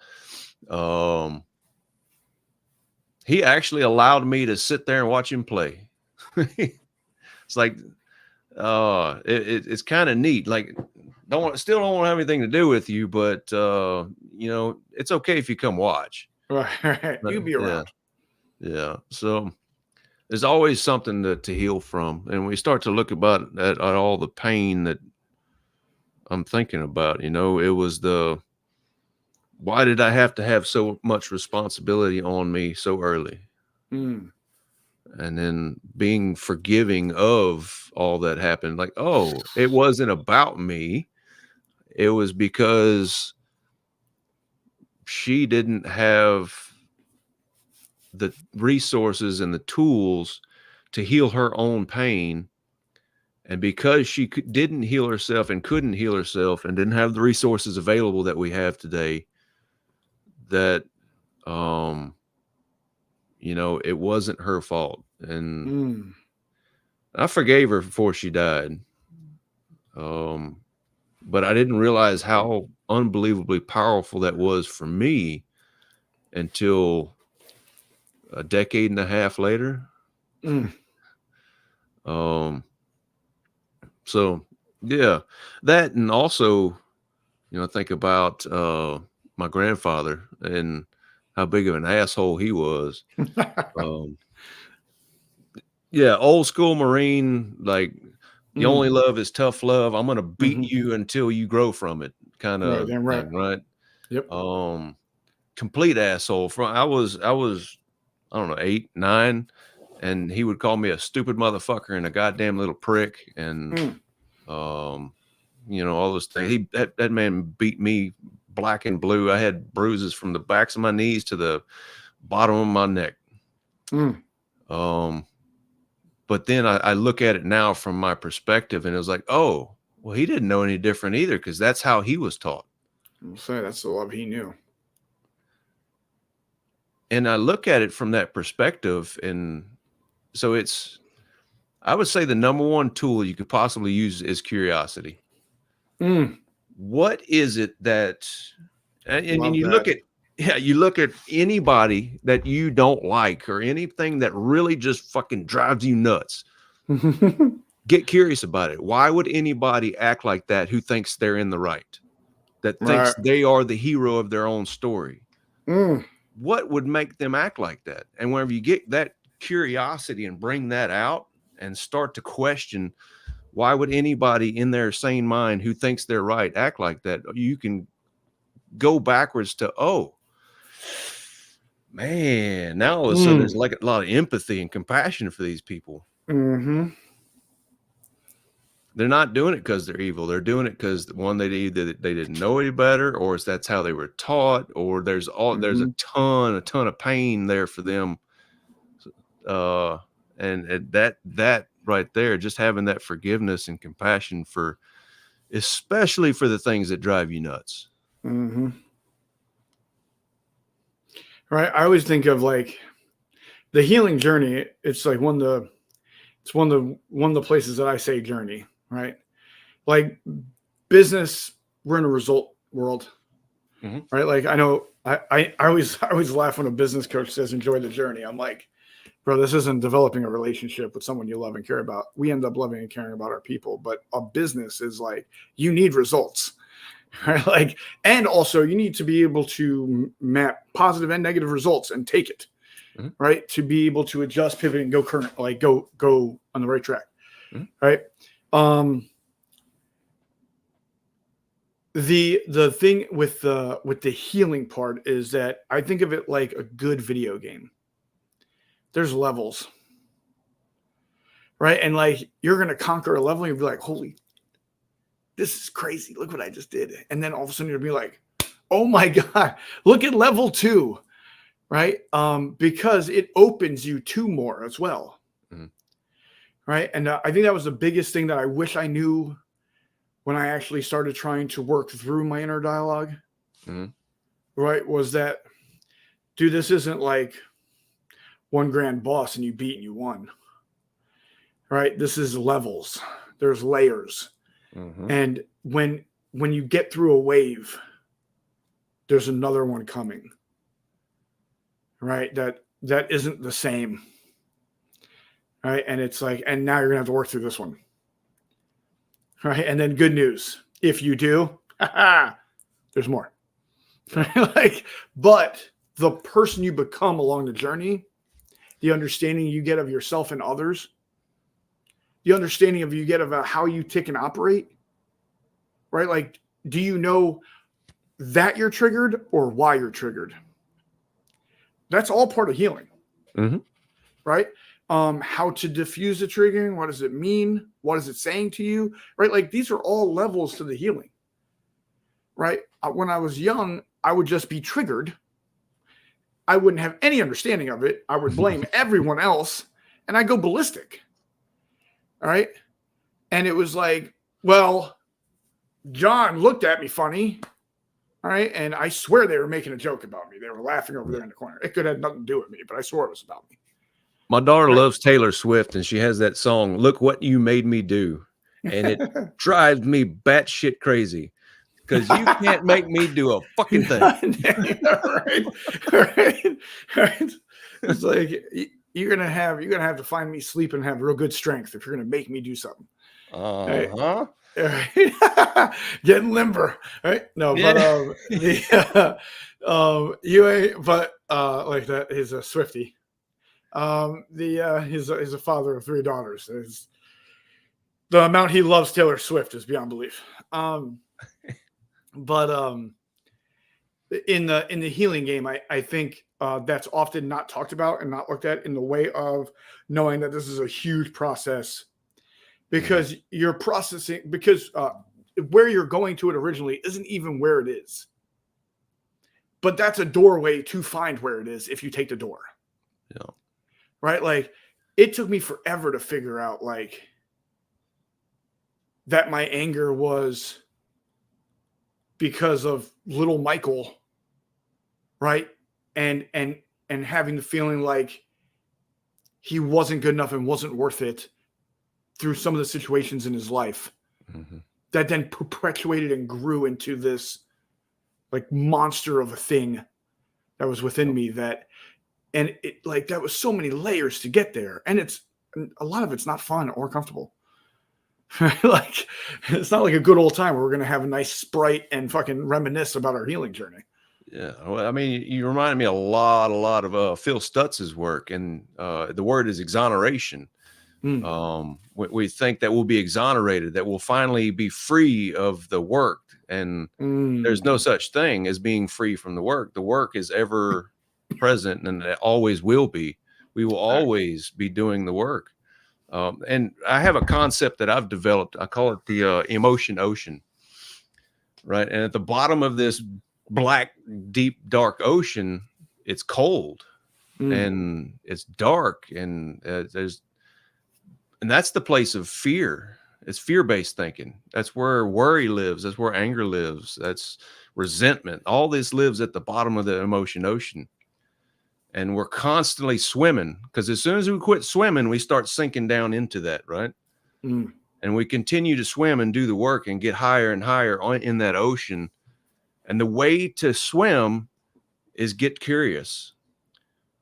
He actually allowed me to sit there and watch him play. It's like, it's kind of neat. Like, still don't want to have anything to do with you, but it's okay if you come watch. Right. You'll be around. Yeah. So there's always something to heal from. And we start to look at all the pain that I'm thinking about, it was why did I have to have so much responsibility on me so early? And then being forgiving of all that happened. Like, oh, it wasn't about me. It was because she didn't have the resources and the tools to heal her own pain. And because she didn't heal herself and couldn't heal herself and didn't have the resources available that we have today, that, it wasn't her fault. And I forgave her before she died. But I didn't realize how unbelievably powerful that was for me until a decade and a half later. So yeah, that, and also, think about my grandfather and how big of an asshole he was. Yeah, old school Marine, like the only Mm. love is tough love. I'm gonna beat Hmm. you until you grow from it, kind Right. of Damn right. thing, right? Yep. Complete asshole. I was I don't know 8, 9, and he would call me a stupid motherfucker and a goddamn little prick, and Mm. um, all those things. That man beat me black and blue. I had bruises from the backs of my knees to the bottom of my neck. Mm. Um, but then I look at it now from my perspective, and it was like, oh, well, he didn't know any different either, because that's how he was taught. I'll say that's the love he knew. And I look at it from that perspective, and so I would say the number one tool you could possibly use is curiosity. Mm. What is it that, and Love you look that. at, yeah, you look at anybody that you don't like or anything that really just fucking drives you nuts. Get curious about it. Why would anybody act like that who thinks they're in the right, that thinks Right. they are the hero of their own story? Mm. What would make them act like that? And whenever you get that curiosity and bring that out and start to question, why would anybody in their sane mind who thinks they're right act like that? You can go backwards to, oh, man, now all of a sudden there's Mm. like a lot of empathy and compassion for these people. Mm-hmm. They're not doing it because they're evil. They're doing it because, one, they either they didn't know any better, or that's how they were taught, or there's Mm-hmm. a ton of pain there for them. And that right there, just having that forgiveness and compassion for, especially for the things that drive you nuts. Mm-hmm. Right. I always think of like the healing journey. It's like one of the places that I say journey. Right. Like business, we're in a result world. Mhm. Right. Like I know I always laugh when a business coach says enjoy the journey. I'm like, bro, this isn't developing a relationship with someone you love and care about. We end up loving and caring about our people, but a business is like you need results. Right? Like, and also you need to be able to map positive and negative results and take it, Mhm. right? To be able to adjust, pivot, and go current, like go on the right track, Mhm. right? The thing with the healing part is that I think of it like a good video game. There's levels, right? And like you're gonna conquer a level, and you'll be like, holy, this is crazy. Look what I just did. And then all of a sudden you'll be like, oh my God, look at level 2, right? Because it opens you to more as well. Mhm. Right. And I think that was the biggest thing that I wish I knew when I actually started trying to work through my inner dialogue. Mhm. Right. Was that, dude, this isn't like one grand boss and you beat and you won. Right. This is levels. There's layers. Mhm. And when you get through a wave, there's another one coming. Right. That isn't the same. Right. And it's like, and now you're gonna have to work through this one. Right. And then good news. If you do, there's more. Right? Like, but the person you become along the journey, the understanding you get of yourself and others, the understanding of you get about how you tick and operate, right? Like, do you know that you're triggered or why you're triggered? That's all part of healing, Mhm. right? How to diffuse the triggering, what does it mean? What is it saying to you? Right? Like these are all levels to the healing. Right? When I was young, I would just be triggered. I wouldn't have any understanding of it. I would blame everyone else and I go ballistic. All right. And it was like, well, John looked at me funny. All right. And I swear they were making a joke about me. They were laughing over there in the corner. It could have nothing to do with me, but I swore it was about me. My daughter Right. loves Taylor Swift, and she has that song, "Look What You Made Me Do," and it drives me batshit crazy because you can't make me do a fucking thing. Right. Right. Right. It's like you're gonna have to find me sleep and have real good strength if you're gonna make me do something. Right. Uh-huh. Right. Getting limber. Right. No, but Yeah. you ain't but like that is a Swifty. He's a father of 3 daughters. The amount he loves Taylor Swift is beyond belief. But in the healing game, I think that's often not talked about and not looked at in the way of knowing that this is a huge process, because you're processing, because where you're going to it originally isn't even where it is. But that's a doorway to find where it is if you take the door. Yeah. Right? Like, it took me forever to figure out, like, that my anger was because of little Michael, right? And having the feeling like he wasn't good enough and wasn't worth it through some of the situations in his life, that then perpetuated and grew into this like monster of a thing that was within me, that was so many layers to get there. And a lot of it's not fun or comfortable. Like, it's not like a good old time where we're going to have a nice Sprite and fucking reminisce about our healing journey. Yeah. Well, I mean, you reminded me a lot of Phil Stutz's work, and the word is exoneration. We think that we'll be exonerated, that we'll finally be free of the work. And there's no such thing as being free from the work. The work is ever present, and it always will be. We will always be doing the work. And I have a concept that I've developed. I call it the emotion ocean, right? And at the bottom of this black, deep, dark ocean, it's cold and it's dark, and that's the place of fear. It's fear-based thinking. That's where worry lives. That's where anger lives. That's resentment. All this lives at the bottom of the emotion ocean. And we're constantly swimming, because as soon as we quit swimming, we start sinking down into that, right? And we continue to swim and do the work and get higher and higher in that ocean. And the way to swim is get curious,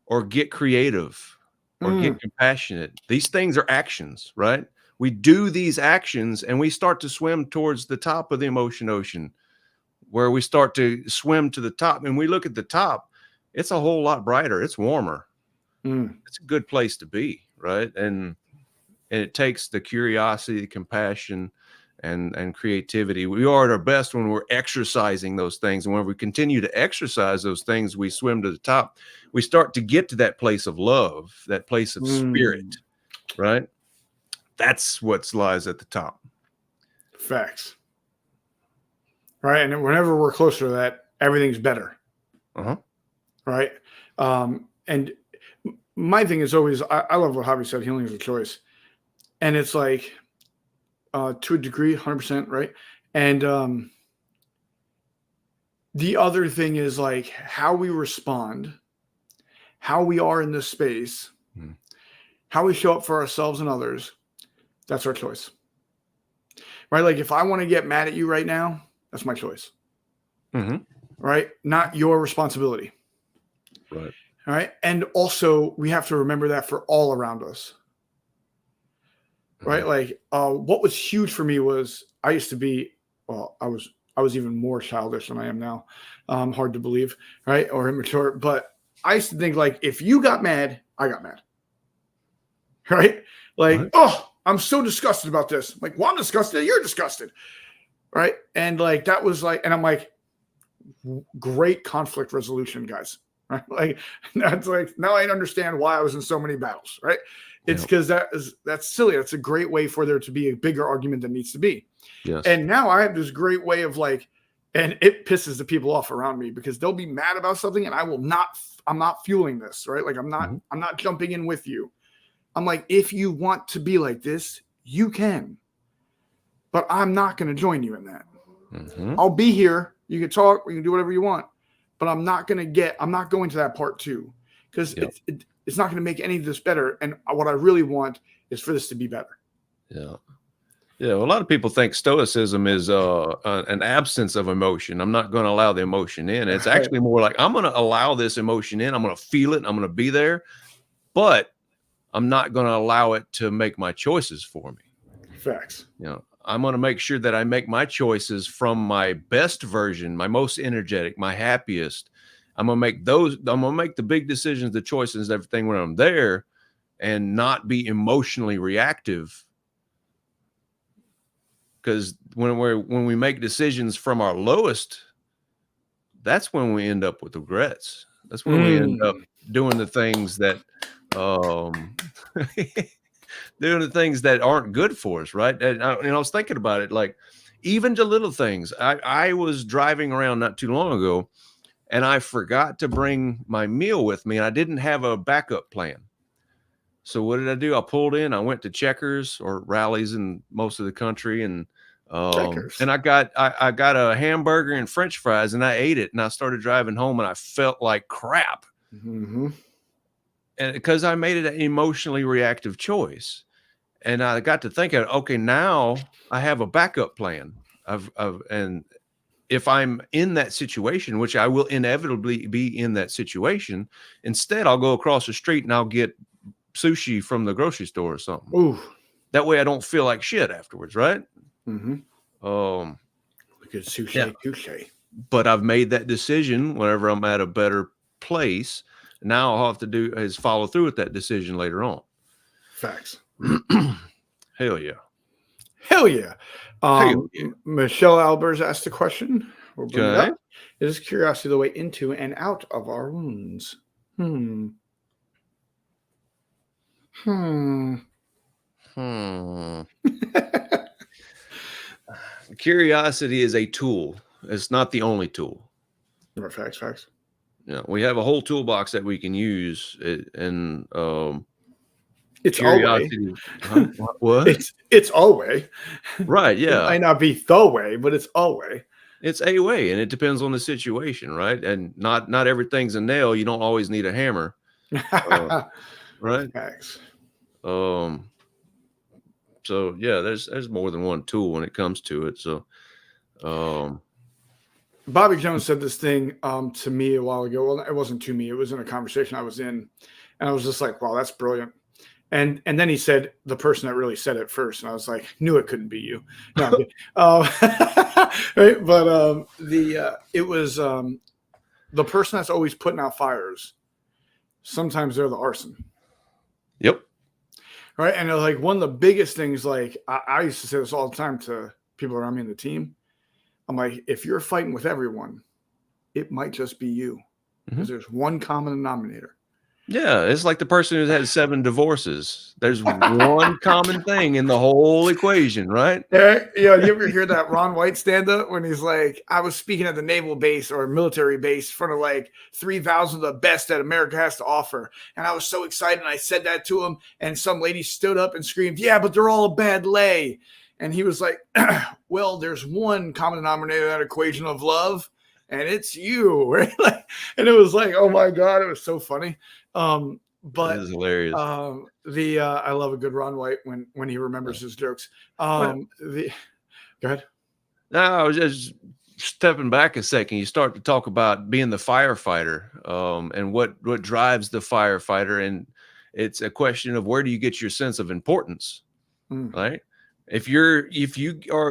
or get creative, or get compassionate. These things are actions, right? We do these actions and we start to swim towards the top of the emotion ocean, where we start to swim to the top. And we look at the top, it's a whole lot brighter. It's warmer. It's a good place to be, right? And it takes the curiosity, compassion, and creativity. We are at our best when we're exercising those things. And when we continue to exercise those things, we swim to the top. We start to get to that place of love, that place of spirit, right? That's what lies at the top. Facts. Right. And whenever we're closer to that, everything's better. Right. And my thing is always, I love what Javi said, healing is a choice. And it's like, to a degree, 100%, right? And the other thing is like how we respond, how we are in this space, how we show up for ourselves and others. That's our choice, right? Like, if I want to get mad at you right now, that's my choice, right? Not your responsibility, right? All right. And also, we have to remember that for all around us. Right. Like, what was huge for me was I used to be, well, I was even more childish than I am now. Hard to believe, right? Or immature. But I used to think, like, if you got mad, I got mad. Right. Like, oh, I'm so disgusted about this. Like, well, I'm disgusted. You're disgusted. Right. And like, that was like, and I'm like, great conflict resolution, guys. Right. Like, that's like, now I understand why I was in so many battles. Right. It's because that's silly. That's a great way for there to be a bigger argument than needs to be. Yes. And now I have this great way of like, and it pisses the people off around me because they'll be mad about something and I'm not fueling this, right? Like, I'm not jumping in with you. I'm like, if you want to be like this, you can, but I'm not going to join you in that. I'll be here. You can talk, you can do whatever you want, but I'm not going to that part too, because it's not going to make any of this better. And what I really want is for this to be better. Yeah. Yeah. Well, a lot of people think stoicism is an absence of emotion. I'm not going to allow the emotion in. It's actually more like, I'm going to allow this emotion in. I'm going to feel it. I'm going to be there, but I'm not going to allow it to make my choices for me. Facts. You know, I'm going to make sure that I make my choices from my best version, my most energetic, my happiest. I'm gonna make the big decisions, the choices, everything when I'm there, and not be emotionally reactive. Because when we make decisions from our lowest, that's when we end up with regrets. That's when we end up doing the things that doing the things that aren't good for us, right? And I was thinking about it, like even the little things. I was driving around not too long ago, and I forgot to bring my meal with me, and I didn't have a backup plan. So what did I do? I pulled in. I went to Checkers or Rallies in most of the country, and Checkers. I got a hamburger and French fries, and I ate it, and I started driving home, and I felt like crap, and because I made it an emotionally reactive choice. And I got to thinking, okay, now I have a backup plan. And if I'm in that situation, which I will inevitably be in that situation, instead I'll go across the street and I'll get sushi from the grocery store or something. Ooh. That way I don't feel like shit afterwards, right? Good sushi, yeah. touche. But I've made that decision whenever I'm at a better place. Now all I have to do is follow through with that decision later on. Facts. Hell yeah. Hell yeah. Hell yeah. Michelle Albers asked a question. We'll bring it Okay. up. Is curiosity the way into and out of our wounds? Curiosity is a tool. It's not the only tool. Facts. Yeah, we have a whole toolbox that we can use, and it's curiosity. What? It's a way. Right. Yeah. It might not be the way, but it's a way. It's a way, and it depends on the situation, right? And not everything's a nail. You don't always need a hammer, right? Facts. So yeah, there's more than one tool when it comes to it. So, Bobby Jones said this thing to me a while ago. Well, it wasn't to me. It was in a conversation I was in, and I was just like, "Wow, that's brilliant." And then he said the person that really said it first, and I was like, "Knew it couldn't be you." No, right? But it was the person that's always putting out fires. Sometimes they're the arson. Yep. Right, and like one of the biggest things, like I used to say this all the time to people around me in the team. I'm like, if you're fighting with everyone, it might just be you, because there's one common denominator. Yeah, it's like the person who's had 7 divorces. There's one common thing in the whole equation, right? Yeah, you ever hear that Ron White stand-up when he's like, I was speaking at the naval base or military base in front of like 3,000 of the best that America has to offer. And I was so excited, and I said that to him, and some lady stood up and screamed, yeah, but they're all a bad lay. And he was like, well, there's one common denominator in that equation of love, and it's you, right? And it was like, oh my God, it was so funny. But it is hilarious. I love a good Ron White when he remembers his jokes. Go ahead. No, I was just stepping back a second. You start to talk about being the firefighter, and what drives the firefighter, and it's a question of where do you get your sense of importance, right? If you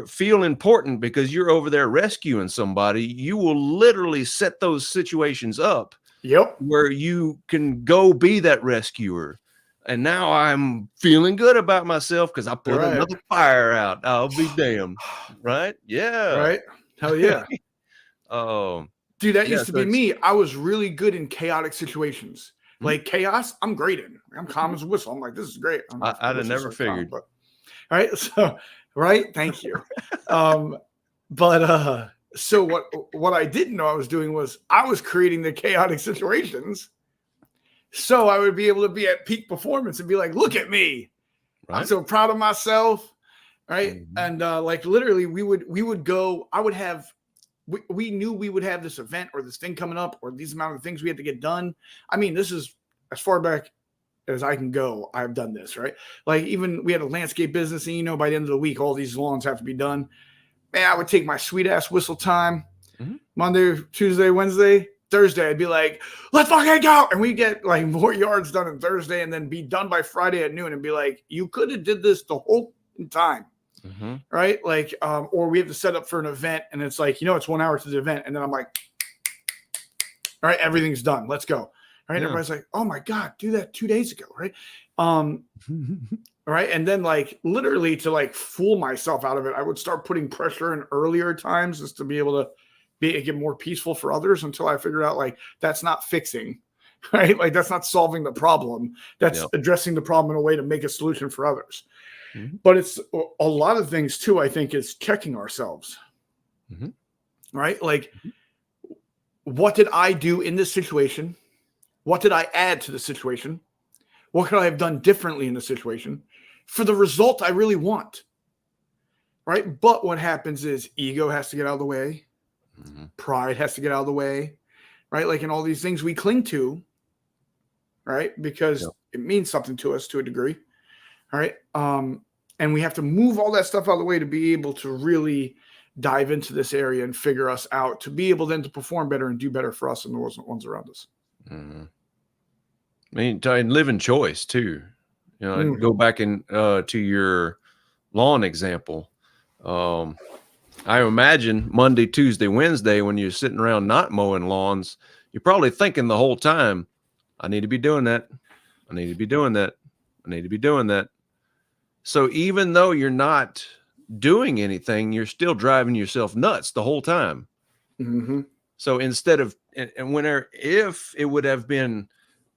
feel important because you're over there rescuing somebody, you will literally set those situations up. Yep. Where you can go be that rescuer. And now I'm feeling good about myself because I put another fire out. I'll be damned. Right? Yeah. Right? Hell yeah. Dude, that used to be me. I was really good in chaotic situations. Like chaos, I'm great in. I'm calm as a whistle. I'm like, this is great. I'd have never figured. All right. So, right. Thank you. So what I didn't know I was doing was I was creating the chaotic situations, so I would be able to be at peak performance and be like, look at me. Right? I'm so proud of myself. Right. And like literally we would go, we knew we would have this event or this thing coming up or these amount of things we had to get done. I mean, this is as far back as I can go. I've done this, right? Like even we had a landscape business, and by the end of the week, all these lawns have to be done. Man, I would take my sweet ass whistle time Monday, Tuesday, Wednesday, Thursday. I'd be like, let's fucking go. And we get like more yards done on Thursday and then be done by Friday at noon and be like, you could have did this the whole time. Right. Like, or we have to set up for an event and it's like, it's 1 hour to the event. And then I'm like, All right, everything's done. Let's go. All right, Yeah. everybody's like, oh my God, do that 2 days ago, right? Right. And then like literally to like fool myself out of it, I would start putting pressure in earlier times just to be able to get more peaceful for others until I figured out like that's not fixing, right? Like that's not solving the problem. That's addressing the problem in a way to make a solution for others. But it's a lot of things too, I think, is checking ourselves, right? Like, what did I do in this situation? What did I add to the situation? What could I have done differently in the situation for the result I really want? Right. But what happens is ego has to get out of the way. Pride has to get out of the way. Right. Like in all these things we cling to. Right. Because it means something to us to a degree. All right. And we have to move all that stuff out of the way to be able to really dive into this area and figure us out, to be able then to perform better and do better for us and the ones around us. I mean, and live in choice too. You know, go back in to your lawn example. I imagine Monday, Tuesday, Wednesday, when you're sitting around not mowing lawns, you're probably thinking the whole time, I need to be doing that. I need to be doing that. I need to be doing that. So even though you're not doing anything, you're still driving yourself nuts the whole time. So instead of, and whenever, if it would have been,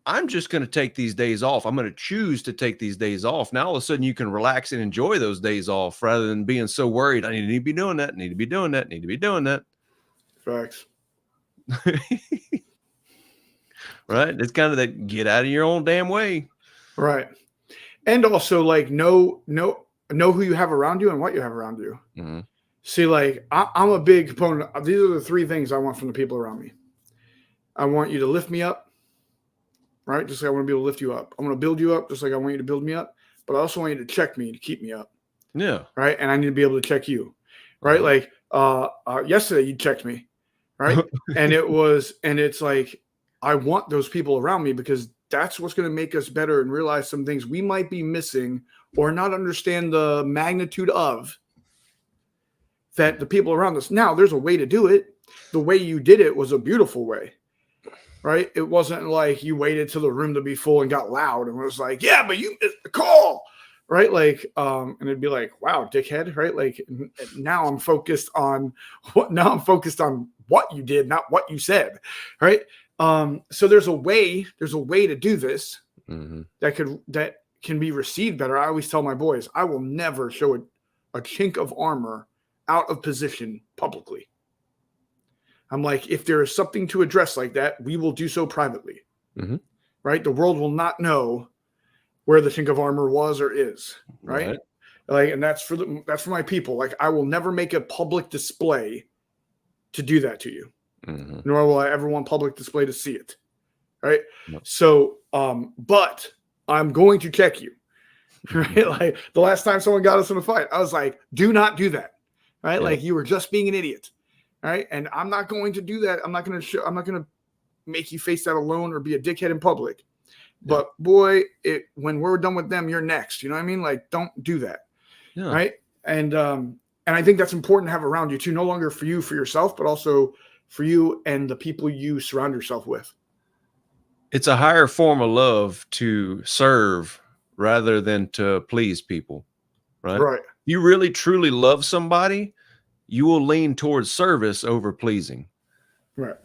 I'm just going to take these days off, I'm going to choose to take these days off. Now, all of a sudden you can relax and enjoy those days off rather than being so worried. I need to be doing that. Need to be doing that. Need to be doing that. Facts. Right. It's kind of that get out of your own damn way. Right. And also like know who you have around you and what you have around you. See, like I'm a big component. These are the 3 things I want from the people around me. I want you to lift me up. Right. Just like I want to be able to lift you up. I want to build you up just like I want you to build me up. But I also want you to check me, to keep me up. Yeah. Right. And I need to be able to check you. Right. Like yesterday you checked me. Right. And it's like, I want those people around me because that's what's going to make us better and realize some things we might be missing or not understand the magnitude of, that the people around us. Now, there's a way to do it. The way you did it was a beautiful way, right? It wasn't like you waited till the room to be full and got loud and was like, yeah, but you missed the call, right? Like, and it'd be like, wow, dickhead, right? Like now I'm focused on what you did, not what you said, right? So there's a way to do this that can be received better. I always tell my boys, I will never show a chink of armor out of position publicly. I'm like, if there is something to address like that, we will do so privately, right? The world will not know where the chink of armor was or is, right? Like, and that's for my people. Like, I will never make a public display to do that to you. Nor will I ever want public display to see it. Right. So, but I'm going to check you. Right. Like the last time someone got us in a fight, I was like, do not do that. Right. Like you were just being an idiot. Right. And I'm not going to do that. I'm not going to make you face that alone or be a dickhead in public. But boy, when we're done with them, you're next. You know what I mean? Like, don't do that. Right. And I think that's important to have around you too, no longer for you, for yourself, but also for you and the people you surround yourself with. It's a higher form of love to serve rather than to please people, right? Right. If you really truly love somebody, you will lean towards service over pleasing. Right.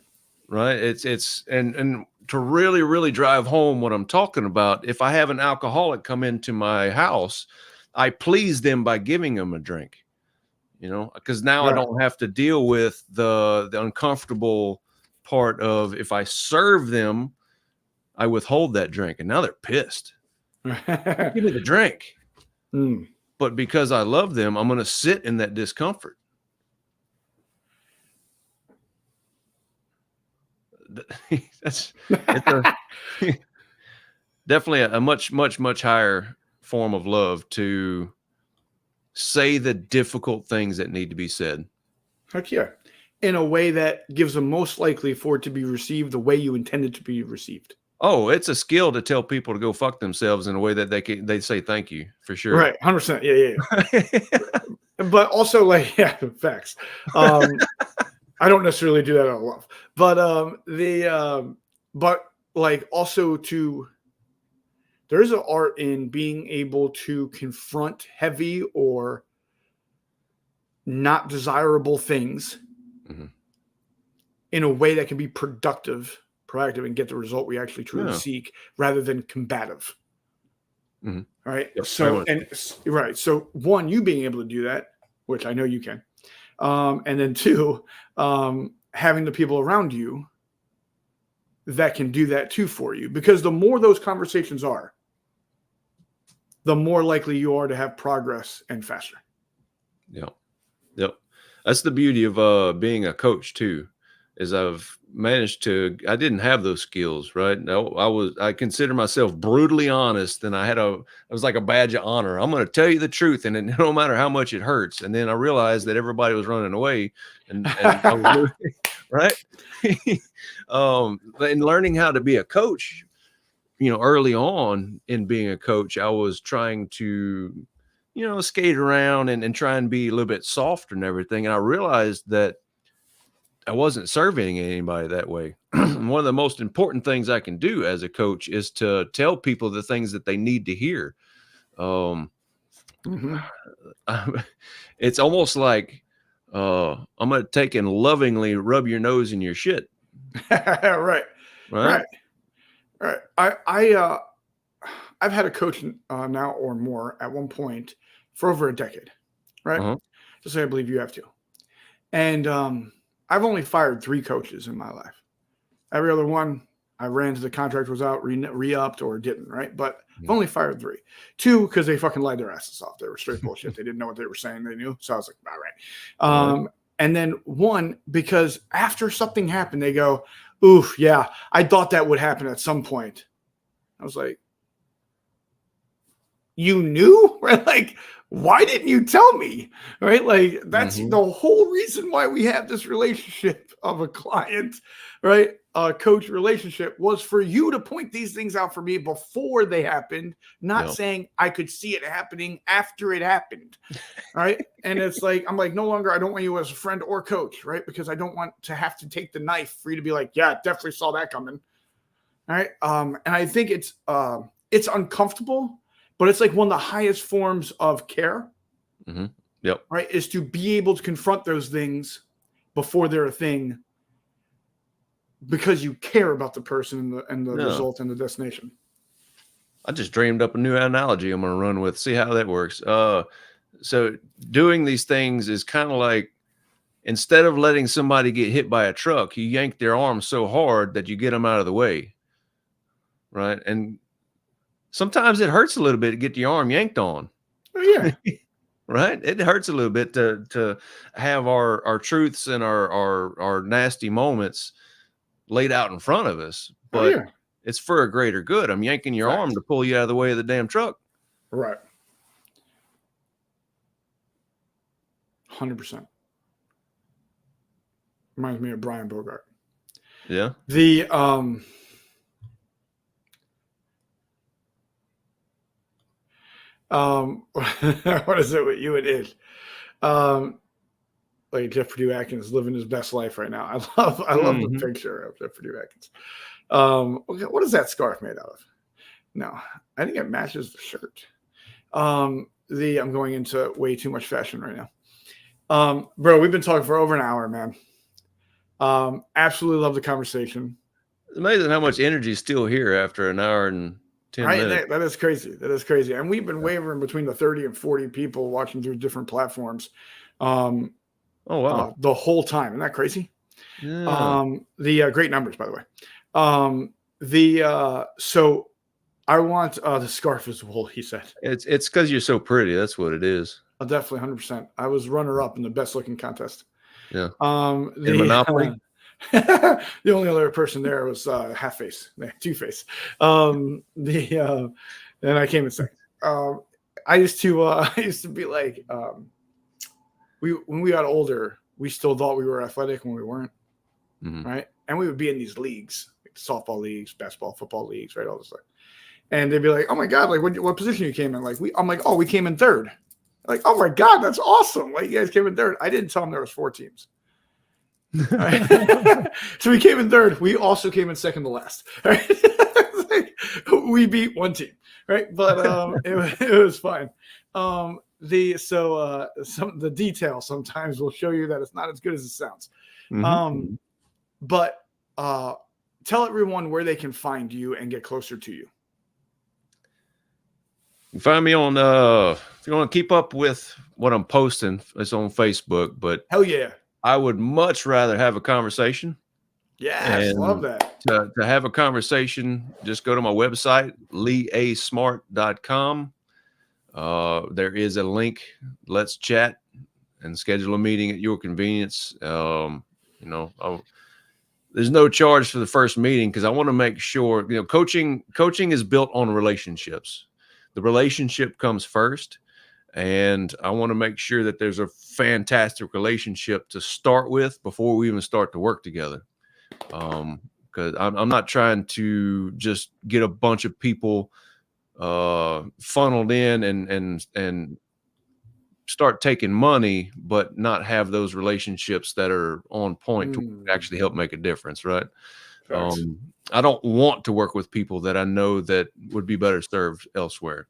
Right. It's and to really, really drive home what I'm talking about, if I have an alcoholic come into my house, I please them by giving them a drink. You know, because now I don't have to deal with the uncomfortable part of, if I serve them, I withhold that drink, and now they're pissed. Give me the drink. But because I love them, I'm going to sit in that discomfort. It's definitely a much, much, much higher form of love to say the difficult things that need to be said. Heck yeah. In a way that gives them most likely for it to be received the way you intended to be received. Oh, it's a skill to tell people to go fuck themselves in a way that they say thank you, for sure. Right. 100%. Yeah. But also, like, facts. I don't necessarily do that out of love, but like also there's an art in being able to confront heavy or not desirable things Mhm. in a way that can be proactive, and get the result we actually truly Yeah. seek, rather than combative. Mhm. Right. Yep, very So, much and right. So, one, you being able to do that, which I know you can. And then two, having the people around you that can do that too for you. Because the more those conversations are, the more likely you are to have progress and faster. Yep. Yep. That's the beauty of being a coach too, is I didn't have those skills, right? No, I consider myself brutally honest, and it was like a badge of honor. I'm going to tell you the truth, and no matter how much it hurts. And then I realized that everybody was running away, and I was losing, right? And learning how to be a coach, early on in being a coach, I was trying to, skate around and try and be a little bit softer and everything. And I realized that I wasn't serving anybody that way. One of the most important things I can do as a coach is to tell people the things that they need to hear. Um, Mhm. it's almost like I'm going to take and lovingly rub your nose in your shit, Right. right? Right. Right. I've had a coach now or more at one point for over a decade. Right. Uh-huh. Just say I believe you have to. And I've only fired 3 coaches in my life. Every other one, I ran to the contract was out, re-upped, or didn't, right? But I've only fired 3. 2, because they fucking lied their asses off. They were straight bullshit. They didn't know what they were saying. They knew. So I was like, all right. Right. And then 1, because after something happened, they go, oof, yeah, I thought that would happen at some point. I was like, you knew? Right? Like, why didn't you tell me? Right? Like, that's Mhm. the whole reason why we have this relationship of a client, right? A coach relationship was for you to point these things out for me before they happened, not Yeah. saying I could see it happening after it happened. Right. And it's like, I'm like, no longer, I don't want you as a friend or coach, right? Because I don't want to have to take the knife for you to be like, yeah, definitely saw that coming. All right. And I think it's uncomfortable, but it's like one of the highest forms of care, Mhm. Yep. right? Is to be able to confront those things before they're a thing, because you care about the person and the Yeah. result and the destination. I just dreamed up a new analogy I'm going to run with. See how that works. So doing these things is kind of like, instead of letting somebody get hit by a truck, you yank their arm so hard that you get them out of the way, right? And sometimes it hurts a little bit to get your arm yanked on, Oh yeah. right? It hurts a little bit to have our truths and our nasty moments laid out in front of us, Oh but yeah. it's for a greater good. I'm yanking your arm Facts. to pull you out of the way of the damn truck. Right. 100%. Reminds me of Brian Bogart. Yeah. The what is it with you and it? Like Jeff Purdue Atkins living his best life right now. I love the Mhm. picture of Jeff Purdue Atkins. What is that scarf made out of? No, I think it matches the shirt. I'm going into way too much fashion right now. Bro, we've been talking for over an hour, man. Absolutely love the conversation. It's amazing how much energy is still here after an hour and 10 Right? minutes. That is crazy. That is crazy. And we've been Yeah. wavering between the 30 and 40 people watching through different platforms um, Oh, wow. the whole time. Isn't that crazy? Yeah. The great numbers, by the way. So I want the scarf is wool, he said. It's because you're so pretty. That's what it is. Definitely 100%. I was runner up in the best looking contest. Yeah. In The Monopoly? the only other person there was half face, two face. And I came in second. I used to be like, when we got older, we still thought we were athletic when we weren't, Mhm. right? And we would be in these leagues, like softball leagues, basketball, football leagues, right? All this stuff. And they'd be like, "Oh my god, like what position you came in?" I'm like, "Oh, we came in third." Like, "Oh my god, that's awesome! Like you guys came in third." I didn't tell them there was 4 teams. All right. So we came in third. We also came in second to last. All right. Like, we beat one team, right? But it was fine. Some the detail sometimes will show you that it's not as good as it sounds. Mm-hmm. But tell everyone where they can find you and get closer to you. You can find me on if you want to keep up with what I'm posting, it's on Facebook, but Hell yeah. I would much rather have a conversation. Yes, love that. To have a conversation, just go to my website, leeasmart.com. There is a link. Let's chat and schedule a meeting at your convenience. There's no charge for the first meeting because I want to make sure, coaching is built on relationships. The relationship comes first. And I want to make sure that there's a fantastic relationship to start with before we even start to work together. Because I'm not trying to just get a bunch of people funneled in and start taking money, but not have those relationships that are on point to actually help make a difference, right? I don't want to work with people that I know that would be better served elsewhere.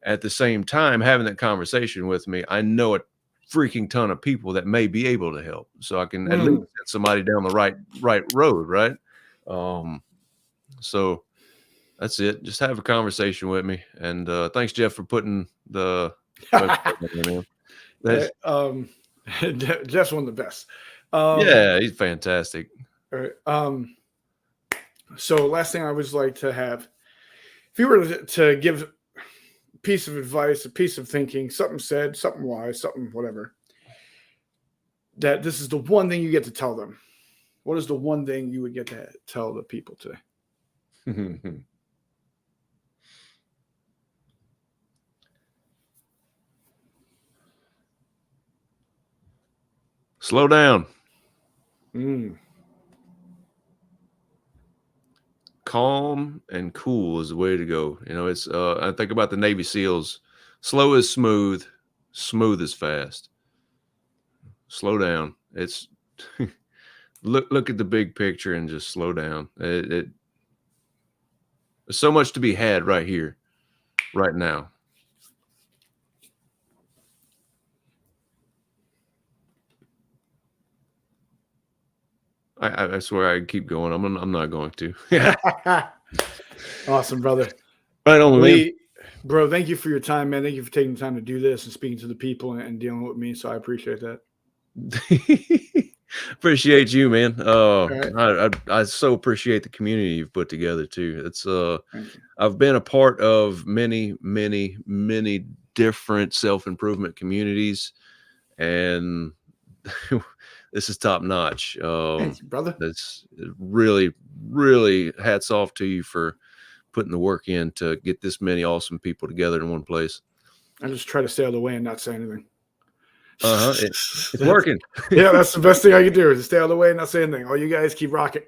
At the same time, having that conversation with me, I know a freaking ton of people that may be able to help, so I can at least get somebody down the right road, right? So that's it. Just have a conversation with me, and thanks, Jeff, for putting the. Jeff's one of the best. Yeah, he's fantastic. All right. So last thing I would like to have, if you were to give a piece of advice, a piece of thinking, something said, something wise, something whatever, that this is the one thing you get to tell them. What is the one thing you would get to tell the people today? Slow down. Calm and cool is the way to go. It's I think about the Navy SEALs. Slow is smooth, smooth is fast. Slow down. It's look at the big picture and just slow down. There's so much to be had right here, right now. I swear I keep going. I'm not going to. Yeah. Awesome, brother. Right on, man. Bro, thank you for your time, man. Thank you for taking the time to do this and speaking to the people and dealing with me. So I appreciate that. Appreciate you, man. I so appreciate the community you've put together too. It's I've been a part of many different self-improvement communities, and this is top notch. Thank you, brother. That's really hats off to you for putting the work in to get this many awesome people together in one place. I just try to stay out of the way and not say anything. It's working. Yeah, that's the best thing I can do is to stay out of the way and not say anything. All you guys keep rocking.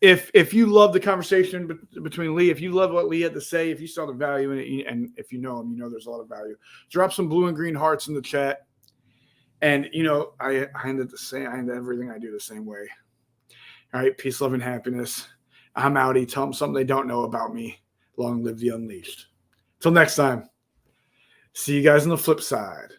If you love the conversation between Lee, if you love what Lee had to say, if you saw the value in it, and if you know him, you know there's a lot of value. Drop some blue and green hearts in the chat. And I end everything I do the same way. All right, peace, love, and happiness. I'm outie. Tell them something they don't know about me. Long live the Unleashed. Till next time. See you guys on the flip side.